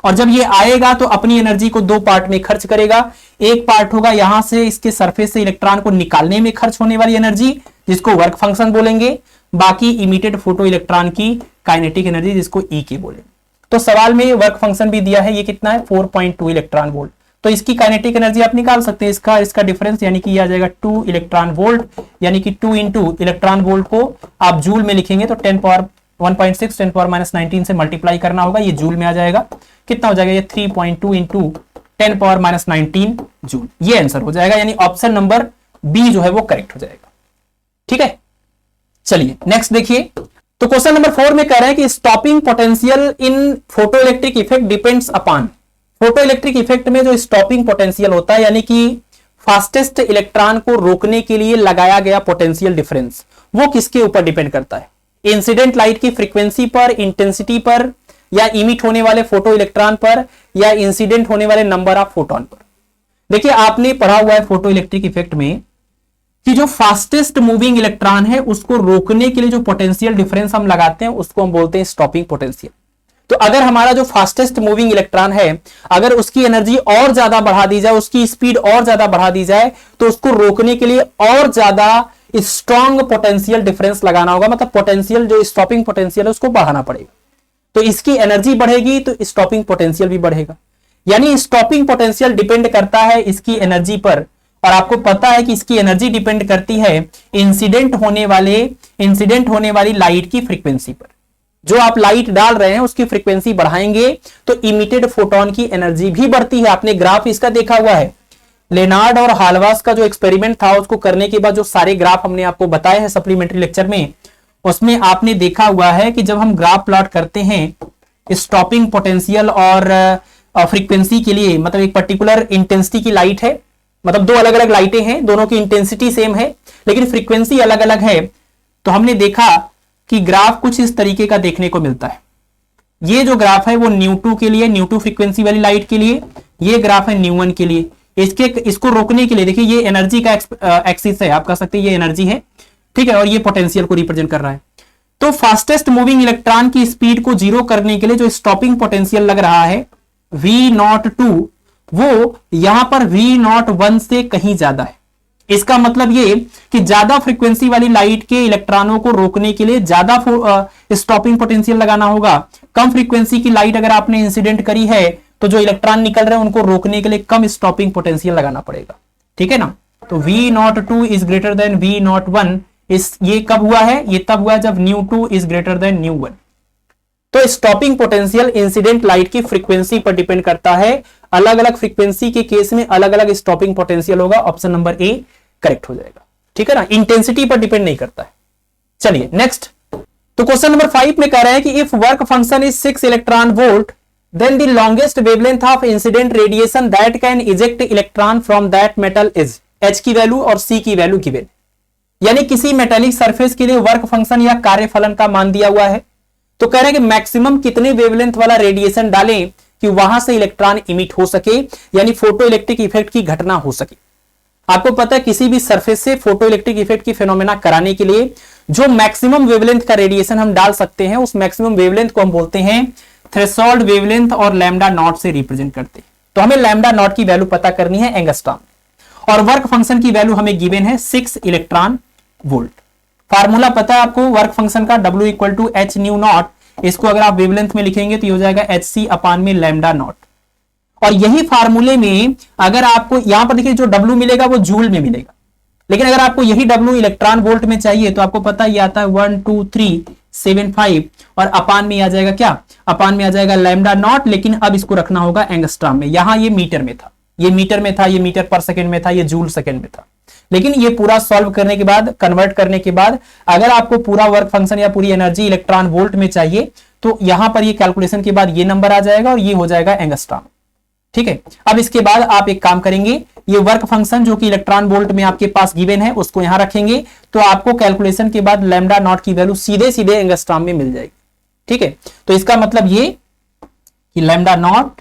और जब ये आएगा तो अपनी एनर्जी को 2 पार्ट में खर्च करेगा। एक पार्ट होगा यहां से इसके सरफेस से इलेक्ट्रॉन को निकालने में खर्च होने वाली एनर्जी, जिसको वर्क फंक्शन बोलेंगे, बाकी इमिटेड फोटो इलेक्ट्रॉन की काइनेटिक एनर्जी, जिसको ई के बोलेंगे। तो सवाल में वर्क फंक्शन भी दिया है, ये कितना है 4.2 इलेक्ट्रॉन वोल्ट, तो इसकी काइनेटिक एनर्जी आप निकाल सकते हैं, इसका डिफरेंस यानी कि आ जाएगा 2 इलेक्ट्रॉन वोल्ट, यानी कि 2 इंटू इलेक्ट्रॉन वोल्ट को आप जूल में लिखेंगे तो 1.6 10⁻19 से मल्टीप्लाई करना होगा, ये जूल में आ जाएगा, कितना हो जाएगा ये 3.2 इंटू 10⁻19 जूल, ये आंसर हो जाएगा, यानी ऑप्शन नंबर बी जो है वो करेक्ट हो जाएगा। ठीक है, चलिए नेक्स्ट देखिए। तो क्वेश्चन नंबर 4 में कह रहे हैं कि stopping potential in photo electric effect depends upon. Photo electric effect में जो स्टॉपिंग पोटेंशियल होता है, यानी कि फास्टेस्ट इलेक्ट्रॉन को रोकने के लिए लगाया गया पोटेंशियल डिफरेंस, वो किसके ऊपर डिपेंड करता है? इंसिडेंट लाइट की फ्रीक्वेंसी पर, इंटेंसिटी पर, या इमिट होने वाले फोटो इलेक्ट्रॉन पर, या इंसिडेंट होने वाले नंबर ऑफ फोटोन पर। देखिए आपने पढ़ा हुआ है फोटो इलेक्ट्रिक इफेक्ट में कि जो फास्टेस्ट मूविंग इलेक्ट्रॉन है उसको रोकने के लिए जो पोटेंशियल डिफरेंस हम लगाते हैं उसको हम बोलते हैं स्टॉपिंग पोटेंशियल। तो अगर हमारा जो फास्टेस्ट मूविंग इलेक्ट्रॉन है, अगर उसकी एनर्जी और ज्यादा बढ़ा दी जाए, उसकी स्पीड और ज्यादा बढ़ा दी जाए, तो उसको रोकने के लिए और ज्यादा स्ट्रॉन्ग पोटेंशियल डिफरेंस लगाना होगा, मतलब पोटेंशियल जो स्टॉपिंग पोटेंशियल है उसको बढ़ाना पड़ेगा। तो इसकी एनर्जी बढ़ेगी तो स्टॉपिंग पोटेंशियल भी बढ़ेगा। यानी स्टॉपिंग पोटेंशियल डिपेंड करता है इसकी एनर्जी पर, और आपको पता है कि इसकी एनर्जी डिपेंड करती है इंसिडेंट होने वाली लाइट की फ्रीक्वेंसी पर। जो आप लाइट डाल रहे हैं उसकी फ्रीक्वेंसी बढ़ाएंगे तो इमिटेड फोटोन की एनर्जी भी बढ़ती है। आपने ग्राफ इसका देखा हुआ है, लेनार्ड और हालवास का जो एक्सपेरिमेंट था उसको करने के बाद जो सारे ग्राफ हमने आपको बताए हैं सप्लीमेंट्री लेक्चर में, उसमें आपने देखा हुआ है कि जब हम ग्राफ प्लॉट करते हैं स्टॉपिंग पोटेंशियल और फ्रीक्वेंसी के लिए, मतलब एक पर्टिकुलर इंटेंसिटी की लाइट है, मतलब दो अलग अलग लाइटें हैं, दोनों की इंटेंसिटी सेम है लेकिन फ्रीक्वेंसी अलग अलग है, तो हमने देखा कि ग्राफ कुछ इस तरीके का देखने को मिलता है। ये जो ग्राफ है वो न्यू2 के लिए, न्यू2 फ्रीक्वेंसी वाली लाइट के लिए, ये ग्राफ है न्यू1 के लिए। इसको रोकने के लिए देखिए ये एनर्जी का एक्सिस है, आप कह सकते हैं ये एनर्जी है, ठीक है, और ये पोटेंशियल को रिप्रेजेंट कर रहा है। तो फास्टेस्ट मूविंग इलेक्ट्रॉन की स्पीड को जीरो करने के लिए जो स्टॉपिंग पोटेंशियल लग रहा है V02, वो यहां पर V01 से कहीं ज्यादा है। इसका मतलब ये कि ज्यादा फ्रीक्वेंसी वाली लाइट के इलेक्ट्रॉनों को रोकने के लिए ज्यादा स्टॉपिंग पोटेंशियल लगाना होगा। कम फ्रीक्वेंसी की लाइट अगर आपने इंसिडेंट करी है तो जो इलेक्ट्रॉन निकल रहे हैं उनको रोकने के लिए कम स्टॉपिंग पोटेंशियल लगाना पड़ेगा, ठीक है ना। तो V02 is greater than V01, ये कब हुआ है? ये तब हुआ जब न्यू2 इज ग्रेटर देन न्यू1। तो स्टॉपिंग पोटेंशियल इंसिडेंट लाइट की फ्रीक्वेंसी पर डिपेंड करता है। अलग अलग फ्रीक्वेंसी के केस में अलग अलग स्टॉपिंग पोटेंशियल होगा। ऑप्शन नंबर ए करेक्ट हो जाएगा, ठीक है ना, इंटेंसिटी पर डिपेंड नहीं करता है। चलिए नेक्स्ट। तो क्वेश्चन नंबर 5 में कह रहे हैं कि if work function is 6 electron volt then the longest wavelength of incident radiation that can eject electron from that metal is, H की वैल्यू और सी की वैल्यू गिवन। यानी किसी मेटेलिक सरफेस के लिए वर्क फंक्शन या कार्यफलन का मान दिया हुआ है, तो कह रहे हैं कि मैक्सिमम कितने वेवलेंथ वाला रेडिएशन डालें कि वहां से इलेक्ट्रॉन इमिट हो सके, यानी फोटो इलेक्ट्रिक इफेक्ट की घटना हो सके। आपको पता है किसी भी सरफेस से फोटो इलेक्ट्रिक इफेक्ट की फिनोमेना कराने के लिए जो मैक्सिमम वेवलेंथ का रेडिएशन हम डाल सकते हैं उस मैक्सिमम वेवलेंथ को हम बोलते हैं थ्रेशोल्ड वेवलेंथ और लैम्डा नॉट से रिप्रेजेंट करते हैं। तो हमें लैम्डा नॉट की वैल्यू पता करनी है एंगस्ट्रॉम, और वर्क फंक्शन की वैल्यू हमें गिवन है 6 इलेक्ट्रॉन वोल्ट। फार्मूला पता है आपको वर्क फंक्शन का, W equal to H nu naught. इसको अगर आप वेवलेंथ में लिखेंगे तो ये हो जाएगा HC अपान में लैम्डा नॉट। और यही फार्मूले में अगर आपको यहां पर देखिए जो W मिलेगा वो जूल में मिलेगा, लेकिन अगर आपको यही W इलेक्ट्रॉन वोल्ट में चाहिए तो आपको पता ही आता है 12375, और अपान में आ जाएगा क्या? अपान में आ जाएगा लैम्डा नॉट, लेकिन अब इसको रखना होगा एंगस्ट्रॉम में। यहां ये मीटर में था, ये मीटर में था, ये मीटर पर सेकेंड में था, ये जूल सेकेंड में था। लेकिन ये पूरा सॉल्व करने के बाद, कन्वर्ट करने के बाद, अगर आपको पूरा वर्क फंक्शन या पूरी एनर्जी इलेक्ट्रॉन वोल्ट में चाहिए तो यहां पर ये कैलकुलेशन के बाद ये नंबर आ जाएगा और ये हो जाएगा एंगस्ट्रॉम, ठीक है। अब इसके बाद आप एक काम करेंगे, ये वर्क फंक्शन जो कि इलेक्ट्रॉन वोल्ट में आपके पास गिवन है उसको यहां रखेंगे, तो आपको कैलकुलेशन के बाद लैम्डा नॉट की वैल्यू सीधे सीधे एंगस्ट्रॉम में मिल जाएगी, ठीक है। तो इसका मतलब ये कि lambda naught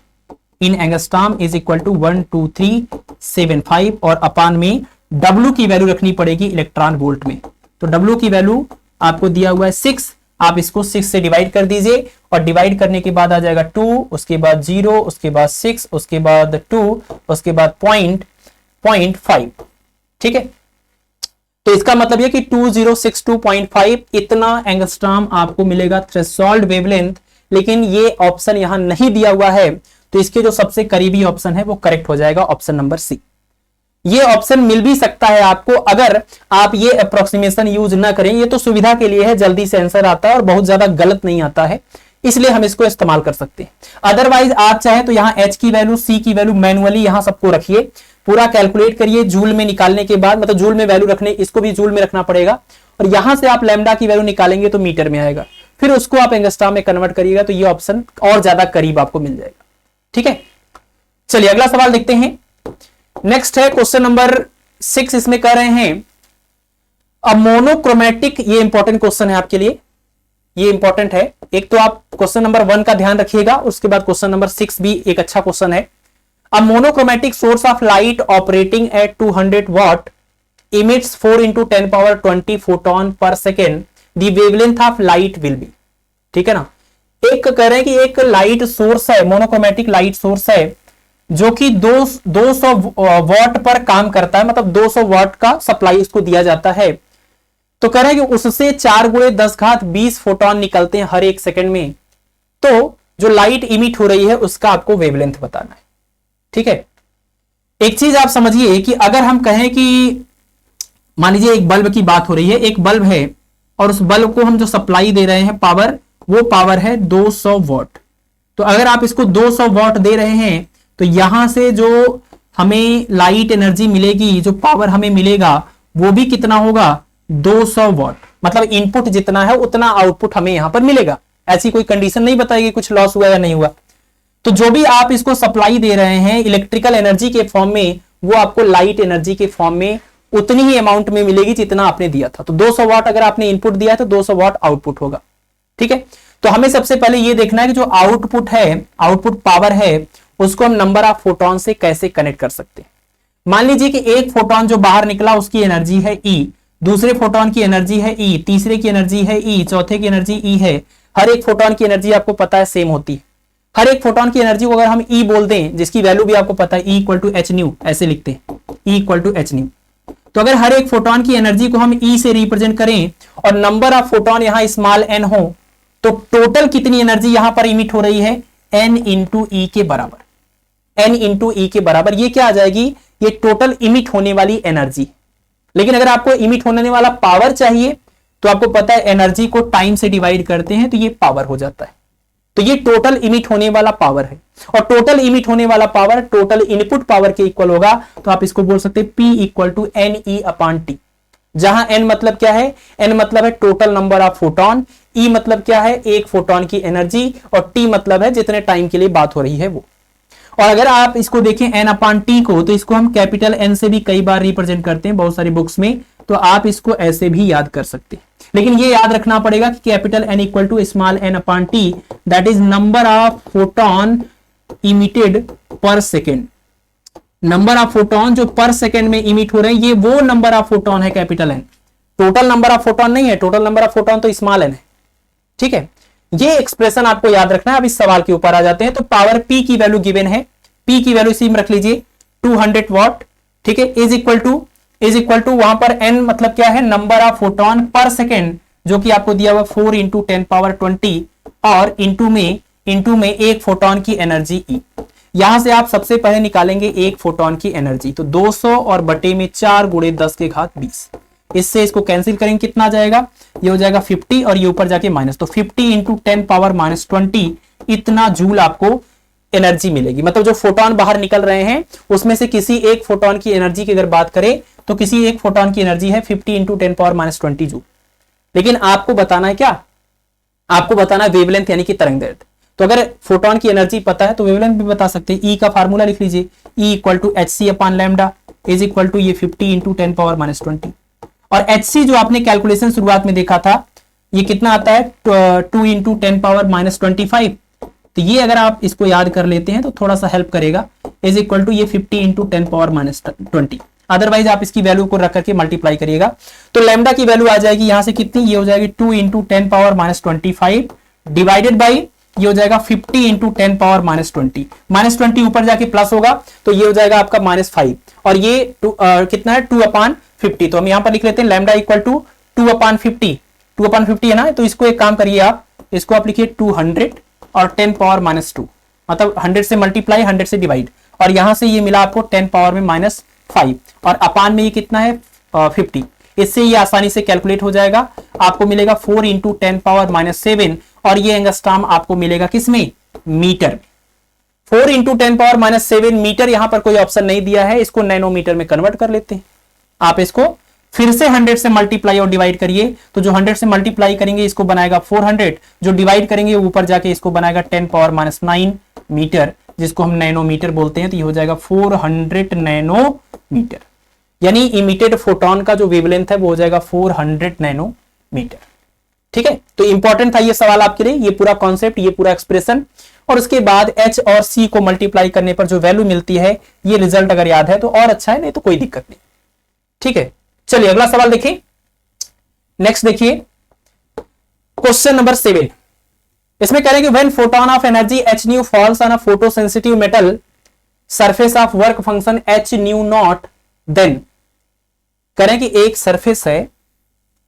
in angstrom is equal to 12375, और अपान में W की वैल्यू रखनी पड़ेगी इलेक्ट्रॉन वोल्ट में। तो W की वैल्यू आपको दिया हुआ है 6, आप इसको 6 से डिवाइड कर दीजिए, और डिवाइड करने के बाद आ जाएगा 2, उसके बाद 0, उसके बाद 6, उसके बाद 2, उसके बाद 0.5, ठीक है। तो इसका मतलब यह कि 2062.5 इतना एंगस्ट्रॉम आपको मिलेगा थ्रेशोल्ड वेवलेंथ। लेकिन ये ऑप्शन यहां नहीं दिया हुआ है, तो इसके जो सबसे करीबी ऑप्शन है वो करेक्ट हो जाएगा, ऑप्शन नंबर सी। ये ऑप्शन मिल भी सकता है आपको अगर आप ये अप्रोक्सीमेशन यूज ना करें, ये तो सुविधा के लिए है, जल्दी से आंसर आता है और बहुत ज्यादा गलत नहीं आता है, इसलिए हम इसको इस्तेमाल कर सकते हैं। अदरवाइज आप चाहे तो यहाँ H की वैल्यू, C की वैल्यू मैनुअली यहाँ सबको रखिए, पूरा कैलकुलेट करिए, जूल में निकालने के बाद, मतलब जूल में वैल्यू रखने, इसको भी जूल में रखना पड़ेगा, और यहां से आप लैम्डा की वैल्यू निकालेंगे तो मीटर में आएगा, फिर उसको आप एंगस्ट्रॉम में कन्वर्ट करिएगा तो ये ऑप्शन और ज्यादा करीब आपको मिल जाएगा। ठीक है, चलिए अगला सवाल देखते हैं। नेक्स्ट है क्वेश्चन नंबर 6, इसमें कह रहे हैं अब मोनोक्रोमेटिक, ये इंपॉर्टेंट क्वेश्चन है आपके लिए, ये इंपॉर्टेंट है। एक तो आप क्वेश्चन नंबर 1 का ध्यान रखिएगा, उसके बाद क्वेश्चन नंबर 6 भी एक अच्छा क्वेश्चन है। A monochromatic source of light operating at 200 watt emits 4 into 10 power 20 photon per second. The wavelength of light will be, ठीक है ना। एक कह रहे हैं कि एक लाइट सोर्स है, मोनोक्रोमेटिक लाइट सोर्स है जो कि 200 वॉट पर काम करता है, मतलब 200 वॉट का सप्लाई इसको दिया जाता है। तो कह रहे हैं कि उससे 4 गुणे 10 घात 20 फोटोन निकलते हैं हर एक सेकंड में। तो जो लाइट इमिट हो रही है उसका आपको वेवलेंथ बताना है। ठीक है, एक चीज आप समझिए कि अगर हम कहें कि मान लीजिए एक बल्ब की बात हो रही है, एक बल्ब है और उस बल्ब को हम जो सप्लाई दे रहे हैं पावर, वो पावर है 200 वॉट। तो अगर आप इसको 200 वॉट दे रहे हैं तो यहां से जो हमें लाइट एनर्जी मिलेगी, जो पावर हमें मिलेगा वो भी कितना होगा, 200 वॉट। मतलब इनपुट जितना है उतना आउटपुट हमें यहां पर मिलेगा। ऐसी कोई कंडीशन नहीं बताएगी कुछ लॉस हुआ या नहीं हुआ। तो जो भी आप इसको सप्लाई दे रहे हैं इलेक्ट्रिकल एनर्जी के फॉर्म में, वो आपको लाइट एनर्जी के फॉर्म में उतनी ही अमाउंट में मिलेगी जितना आपने दिया था। तो 200 वॉट अगर आपने इनपुट दिया है तो 200 वॉट आउटपुट होगा। ठीक है, तो हमें सबसे पहले ये देखना है कि जो आउटपुट है, आउटपुट पावर है, उसको हम नंबर ऑफ फोटोन से कैसे कनेक्ट कर सकते हैं। मान लीजिए कि एक फोटोन जो बाहर निकला उसकी एनर्जी है E, दूसरे फोटोन की एनर्जी है E, तीसरे की एनर्जी है E, चौथे की एनर्जी E है। हर एक फोटोन की एनर्जी आपको पता है सेम होती है। हर एक फोटोन की एनर्जी को अगर हम E बोल दें, जिसकी वैल्यू भी आपको पता है E equal to H nu, ऐसे लिखते हैं E equal to H nu. तो अगर हर एक फोटोन की एनर्जी को हम E से रिप्रेजेंट करें और नंबर ऑफ फोटोन यहां स्मॉल n हो, तो टोटल कितनी एनर्जी यहां पर इमिट हो रही है, n इंटू E के बराबर। n इंटू E के बराबर ये क्या आ जाएगी, ये टोटल इमिट होने वाली एनर्जी। लेकिन अगर आपको इमिट होने वाला पावर चाहिए तो आपको पता है एनर्जी को टाइम से डिवाइड करते हैं तो ये पावर हो जाता है। तो ये टोटल इमिट होने वाला पावर है, और टोटल इमिट होने वाला पावर टोटल इनपुट पावर के इक्वल होगा। तो आप इसको बोल सकते हैं P equal to N E upon T, जहां n मतलब क्या है, n मतलब है total number of photon, E मतलब क्या है, एक फोटोन की एनर्जी, और T मतलब है जितने टाइम के लिए बात हो रही है वो। और अगर आप इसको देखें n अपॉन टी को, तो इसको हम कैपिटल N से भी कई बार रिप्रेजेंट करते हैं बहुत सारी बुक्स में, तो आप इसको ऐसे भी याद कर सकते हैं। लेकिन ये याद रखना पड़ेगा कि capital N equal to small n upon T, that is number of photon emitted per second. Number of photon जो पर सेकेंड में इमिट हो रहे हैं, ये वो नंबर ऑफ फोटोन है capital N। Total number of photon नहीं है, टोटल नंबर ऑफ फोटोन तो स्मॉल n है। ठीक है, ये एक्सप्रेशन आपको याद रखना है। अब इस सवाल के ऊपर आ जाते हैं। तो पावर P की वैल्यू गिवन है, P की वैल्यू इसी में रख लीजिए 200 वॉट। ठीक है, इज इक्वल टू वहां पर n मतलब क्या है, नंबर ऑफ फोटोन पर सेकेंड, जो कि आपको दिया हुआ 4 इंटू 10 पावर 20, और इंटू में एक फोटोन की एनर्जी E। यहां से आप सबसे पहले निकालेंगे एक फोटोन की एनर्जी, तो 200 और बटे में 4 गुणे 10 के घात 20। इससे इसको कैंसिल करेंगे, कितना जाएगा, ये हो जाएगा 50 और ये ऊपर जाके माइनस, तो 50 इंटू 10 पावर माइनस 20, इतना जूल आपको एनर्जी मिलेगी। मतलब जो फोटोन बाहर निकल रहे हैं उसमें से किसी एक फोटोन की एनर्जी की अगर बात करें तो किसी एक फोटोन की एनर्जी है 50 इंटू 10 पावर माइनस 20 जूल। लेकिन आपको बताना है क्या, आपको बताना है वेवलेंथ यानी कि तरंग दैर्घ्य। तो अगर फोटोन की एनर्जी पता है तो वेवलेंथ भी बता सकते हैं। E का फार्मूला लिख लीजिए, E equal to H C upon lambda is equal to ये 50 इंटू 10 पावर माइनस 20। और एच सी जो आपने कैलकुलेशन शुरुआत में देखा था, ये कितना आता है, 2 इंटू 10 पावर माइनस 25। तो ये अगर आप इसको याद कर लेते हैं तो थोड़ा सा हेल्प करेगा। इज इक्वल टू ये 50 इंटू 10 पावर माइनस 20। अदरवाइज आप इसकी वैल्यू को रख करके मल्टीप्लाई करिएगा तो लैम्डा की वैल्यू आ जाएगी यहां से कितनी, ये हो जाएगी 2 into 10 power minus 25 divided by ये हो जाएगा 50 इंटू 10 पावर माइनस 20। माइनस 20 ऊपर जाके प्लस होगा तो ये हो जाएगा आपका माइनस 5, और ये कितना है 2 अपॉन 50। तो हम यहां पर लिख लेते हैं lambda equal to 2 upon 50, 2 upon 50 है ना। तो इसको एक काम करिए आप, इसको आप लिखिए 200 और 10 पावर माइनस 2, मतलब 100 से मल्टीप्लाई 100 से डिवाइड, और यहां से ये मिला आपको 10 पावर में माइनस 5, और अपान में ये कितना है 50। इससे ये आसानी से कैलकुलेट हो जाएगा। आपको मिलेगा 4 इंटू 10 पावर माइनस 7, और ये एंगस्ट्रॉम आपको मिलेगा किसमें, metre. 4 into 10 power minus 7 metre, यहां पर कोई ऑप्शन नहीं दिया है, इसको नैनोमीटर में कन्वर्ट कर लेते हैं। आप इसको फिर से 100 से मल्टीप्लाई और डिवाइड करिए, तो जो 100 से मल्टीप्लाई करेंगे इसको बनाएगा 400, जो डिवाइड करेंगे ऊपर जाके इसको बनाएगा 10⁻⁹ मीटर, जिसको हम नैनोमीटर बोलते हैं। तो ये हो जाएगा 400 नैनोमीटर, यानी इमिटेड फोटोन का जो वेवलेंथ है वो हो जाएगा 400 नैनोमीटर। ठीक है, तो इंपॉर्टेंट था ये सवाल आपके लिए, ये पूरा कॉन्सेप्ट, ये पूरा एक्सप्रेशन। और उसके बाद H और C को मल्टीप्लाई करने पर जो वैल्यू मिलती है, ये रिजल्ट अगर याद है तो और अच्छा है, नहीं तो कोई दिक्कत नहीं। ठीक है, चलिए अगला सवाल देखिए। नेक्स्ट देखिए क्वेश्चन नंबर 7। इसमें कह रहे हैं कि when photon of energy h nu falls on a photo sensitive metal surface of work function h nu naught, then कह रहे हैं कि एक सरफेस है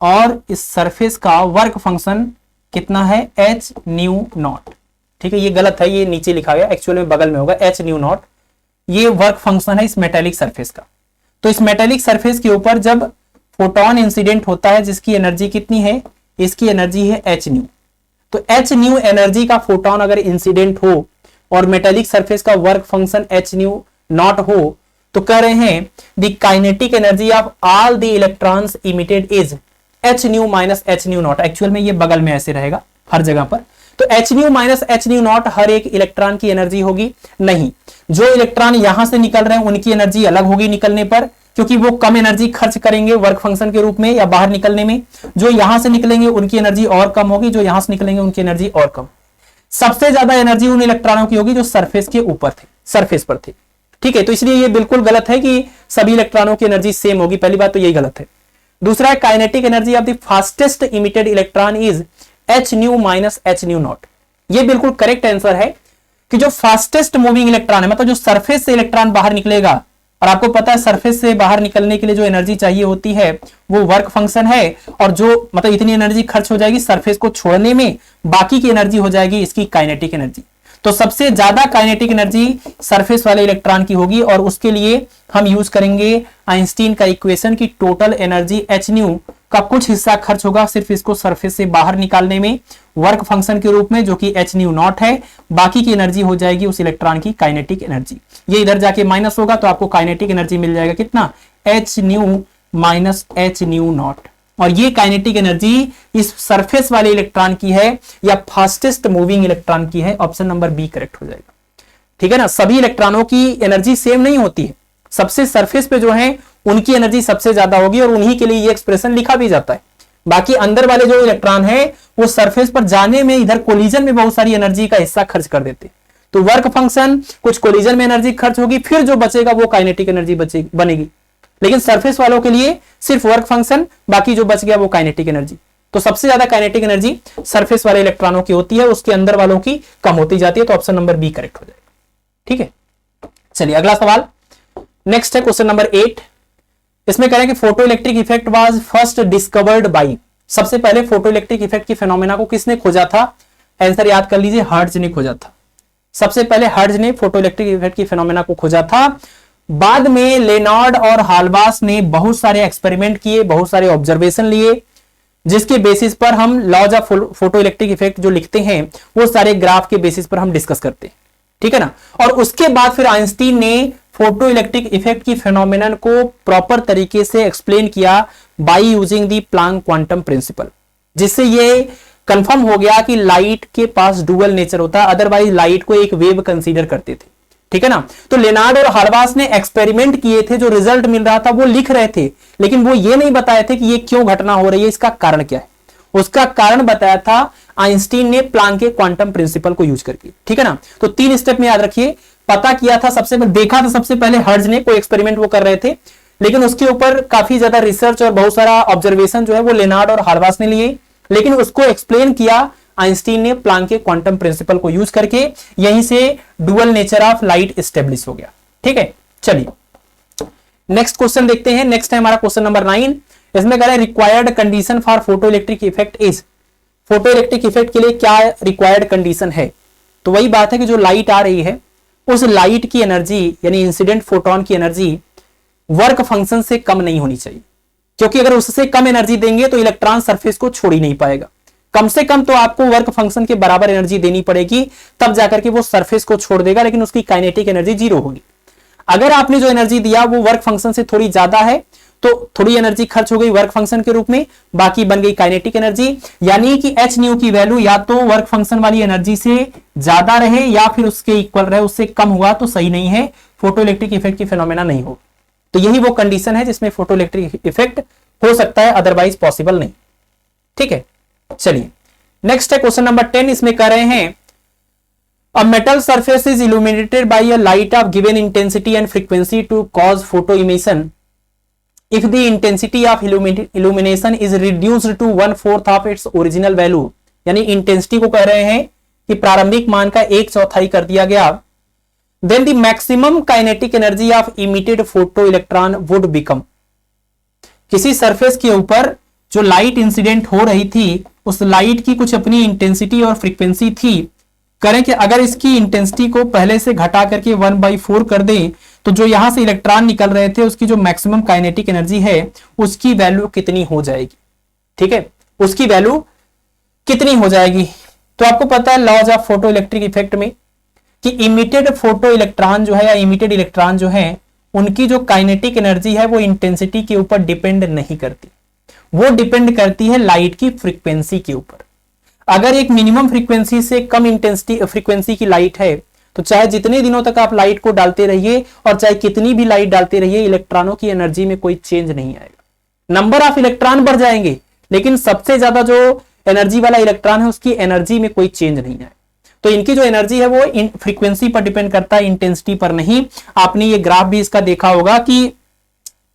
और इस सरफेस का वर्क फंक्शन कितना है, h न्यू नॉट। ठीक है, ये गलत है, ये नीचे लिखा गया, एक्चुअल में बगल में होगा h न्यू नॉट। ये वर्क फंक्शन है इस मेटेलिक सरफेस का। तो इस मेटेलिक सरफेस के ऊपर जब फोटोन इंसिडेंट होता है, जिसकी एनर्जी कितनी है, इसकी एनर्जी है h न्यू। तो h न्यू एनर्जी का फोटोन अगर इंसिडेंट हो और मेटेलिक सरफेस का work function h nu not हो, तो कह रहे हैं the kinetic energy of all the electrons emitted is h nu minus h nu not. Actual में ये बगल में ऐसे रहेगा हर जगह पर। तो h nu minus h nu not हर एक इलेक्ट्रॉन की एनर्जी होगी नहीं, जो इलेक्ट्रॉन यहां से निकल रहे हैं उनकी एनर्जी अलग होगी निकलने पर, क्योंकि वो कम एनर्जी खर्च करेंगे वर्क फंक्शन के रूप में या बाहर निकलने में। जो यहां से निकलेंगे उनकी एनर्जी और कम होगी, जो यहां से निकलेंगे उनकी एनर्जी और कम। सबसे ज्यादा एनर्जी उन इलेक्ट्रॉनों की होगी जो सरफेस के ऊपर थे, सरफेस पर थे। ठीक है, तो इसलिए ये बिल्कुल गलत है कि सभी इलेक्ट्रॉनों की एनर्जी सेम होगी, पहली बात तो यही गलत है। दूसरा है kinetic energy of the fastest emitted electron is h nu minus h nu not. ये बिल्कुल करेक्ट आंसर है कि जो फास्टेस्ट मूविंग इलेक्ट्रॉन है, मतलब जो सरफेस से इलेक्ट्रॉन बाहर निकलेगा, और आपको पता है सरफेस से बाहर निकलने के लिए जो एनर्जी चाहिए होती है वो वर्क फंक्शन है, और जो मतलब इतनी एनर्जी खर्च हो जाएगी सरफेस को छोड़ने में, बाकी की एनर्जी हो जाएगी इसकी काइनेटिक एनर्जी। तो सबसे ज्यादा काइनेटिक एनर्जी सरफेस वाले इलेक्ट्रॉन की होगी, और उसके लिए हम यूज करेंगे आइंस्टीन का इक्वेशन की टोटल एनर्जी h न्यू का कुछ हिस्सा खर्च होगा सिर्फ इसको सरफेस से बाहर निकालने में वर्क फंक्शन के रूप में, जो कि h न्यू नॉट है। बाकी की एनर्जी हो जाएगी उस इलेक्ट्रॉन की काइनेटिक एनर्जी। ये इधर जाके माइनस होगा तो आपको काइनेटिक एनर्जी मिल जाएगा कितना, h nu minus h nu naught. और ये काइनेटिक एनर्जी इस सरफेस वाले इलेक्ट्रॉन की है या फास्टेस्ट मूविंग इलेक्ट्रॉन की है। ऑप्शन नंबर बी करेक्ट हो जाएगा। ठीक है ना, सभी इलेक्ट्रॉनों की एनर्जी सेम नहीं होती है, सबसे सरफेस पे जो है उनकी एनर्जी सबसे ज्यादा होगी और उन्हीं के लिए ये एक्सप्रेशन लिखा भी जाता है। बाकी अंदर वाले जो इलेक्ट्रॉन है वो सरफेस पर जाने में इधर कोलिजन में बहुत सारी एनर्जी का हिस्सा खर्च कर देते, तो वर्क फंक्शन कुछ कोलिजन में एनर्जी खर्च होगी, फिर जो बचेगा वो काइनेटिक एनर्जी बनेगी। लेकिन सरफेस वालों के लिए सिर्फ वर्क फंक्शन, बाकी जो बच गया वो काइनेटिक एनर्जी। तो सबसे ज्यादा काइनेटिक एनर्जी सरफेस वाले इलेक्ट्रॉनों की होती है, उसके अंदर वालों की कम होती जाती है। तो ऑप्शन नंबर बी करेक्ट हो जाएगा। ठीक है, चलिए अगला सवाल नेक्स्ट है क्वेश्चन नंबर 8। इसमें कह रहे हैं कि photo electric effect was first discovered by, सबसे पहले फोटो इलेक्ट्रिक इफेक्ट की फेनोमेना को किसने खोजा था? आंसर याद कर लीजिए, हर्ट्ज ने खोजा था। सबसे पहले हर्ट्ज ने फोटो इलेक्ट्रिक इफेक्ट की फेनोमेना को खोजा था। बाद में लेनार्ड और हालबास ने बहुत सारे एक्सपेरिमेंट किए, बहुत सारे ऑब्जर्वेशन लिए, जिसके बेसिस पर हम laws of photo electric effect जो लिखते हैं वो सारे ग्राफ के बेसिस पर हम डिस्कस करते हैं। ठीक है ना, और उसके बाद फिर आइंस्टीन ने फोटो इलेक्ट्रिक इफेक्ट की फेनोमेनन को प्रॉपर तरीके से एक्सप्लेन किया by using the Planck quantum principle, जिससे ये कंफर्म हो गया कि लाइट के पास डुअल नेचर होता है, अदरवाइज लाइट को एक वेव कंसीडर करते थे। ठीक है ना, तो लेनार्ड और हालबास ने एक्सपेरिमेंट किए थे, जो रिजल्ट मिल रहा था वो लिख रहे थे, लेकिन वो ये नहीं बताए थे कि ये क्यों घटना हो रही है, इसका कारण क्या है। उसका कारण बताया था आइंस्टीन ने प्लैंक के क्वांटम प्रिंसिपल को यूज करके। ठीक है ना, तो 3 स्टेप में याद रखिए। पता किया था, सबसे पहले देखा था, सबसे पहले हर्ट्ज ने कोई एक्सपेरिमेंट वो कर रहे थे, लेकिन उसके ऊपर काफी ज्यादा रिसर्च और बहुत सारा ऑब्जर्वेशन जो है वो लेनार्ड और हालबास ने लिए, लेकिन उसको एक्सप्लेन किया आइंस्टीन ने प्लैंक के क्वांटम प्रिंसिपल को यूज करके। यहीं से dual nature of light establish हो गया। ठीक है, चलिए नेक्स्ट क्वेश्चन देखते हैं। नेक्स्ट है हमारा क्वेश्चन नंबर 9। इसमें कह रहे हैं required condition for photo electric effect is, photo electric effect के लिए क्या रिक्वायर्ड कंडीशन है? तो वही बात है कि जो लाइट आ रही है उस लाइट की एनर्जी यानी इंसिडेंट फोटोन की एनर्जी वर्क फंक्शन से कम नहीं होनी चाहिए, क्योंकि अगर उससे कम एनर्जी देंगे तो इलेक्ट्रॉन सरफेस को छोड़ ही नहीं पाएगा। कम से कम तो आपको वर्क फंक्शन के बराबर एनर्जी देनी पड़ेगी, तब जाकर के वो सरफेस को छोड़ देगा, लेकिन उसकी काइनेटिक एनर्जी 0 होगी। अगर आपने जो एनर्जी दिया वो वर्क फंक्शन से थोड़ी ज्यादा है तो थोड़ी एनर्जी खर्च हो गई वर्क फंक्शन के रूप में, बाकी बन गई काइनेटिक एनर्जी। यानी कि एच न्यू की वैल्यू या तो वर्क फंक्शन वाली एनर्जी से ज्यादा रहे या फिर उसके इक्वल रहे, उससे कम हुआ तो सही नहीं है, फोटो इलेक्ट्रिक इफेक्ट की फिनोमेना नहीं हो। तो यही वो कंडीशन है जिसमें फोटो इलेक्ट्रिक इफेक्ट हो सकता है, अदरवाइज पॉसिबल नहीं। ठीक है, चलिए नेक्स्ट है क्वेश्चन नंबर 10। इसमें कह रहे हैं A metal surface is illuminated by a light of given intensity and frequency to cause photo emission. If the intensity of illumination is reduced to 1/4 of its original value, यानी intensity को कह रहे हैं कि प्रारंभिक मान का 1/4 कर दिया गया, then the maximum kinetic energy of emitted photoelectron would become. किसी सरफेस के ऊपर जो लाइट इंसिडेंट हो रही थी उस लाइट की कुछ अपनी इंटेंसिटी और फ्रीक्वेंसी थी। करें कि अगर इसकी इंटेंसिटी को पहले से घटा करके 1/4 कर दें तो जो यहां से इलेक्ट्रॉन निकल रहे थे उसकी जो मैक्सिमम काइनेटिक एनर्जी है उसकी वैल्यू कितनी हो जाएगी। ठीक है, उसकी वैल्यू कितनी हो जाएगी। तो आपको पता है laws of photo electric effect में कि इमिटेड फोटो इलेक्ट्रॉन जो है या इमिटेड इलेक्ट्रॉन जो है उनकी जो काइनेटिक एनर्जी है वो इंटेंसिटी के ऊपर डिपेंड नहीं करती, वो डिपेंड करती है लाइट की फ्रीक्वेंसी के ऊपर। अगर एक मिनिमम फ्रीक्वेंसी से कम इंटेंसिटी फ्रीक्वेंसी की लाइट है तो चाहे जितने दिनों तक आप लाइट को डालते रहिए और चाहे कितनी भी लाइट डालते रहिए, इलेक्ट्रॉनों की एनर्जी में कोई चेंज नहीं आएगा। नंबर ऑफ इलेक्ट्रॉन बढ़ जाएंगे लेकिन सबसे ज्यादा जो एनर्जी वाला इलेक्ट्रॉन है उसकी एनर्जी में कोई चेंज नहीं आएगा। तो इनकी जो एनर्जी है वो फ्रीक्वेंसी पर डिपेंड करता है, इंटेंसिटी पर नहीं। आपने ये ग्राफ भी इसका देखा होगा कि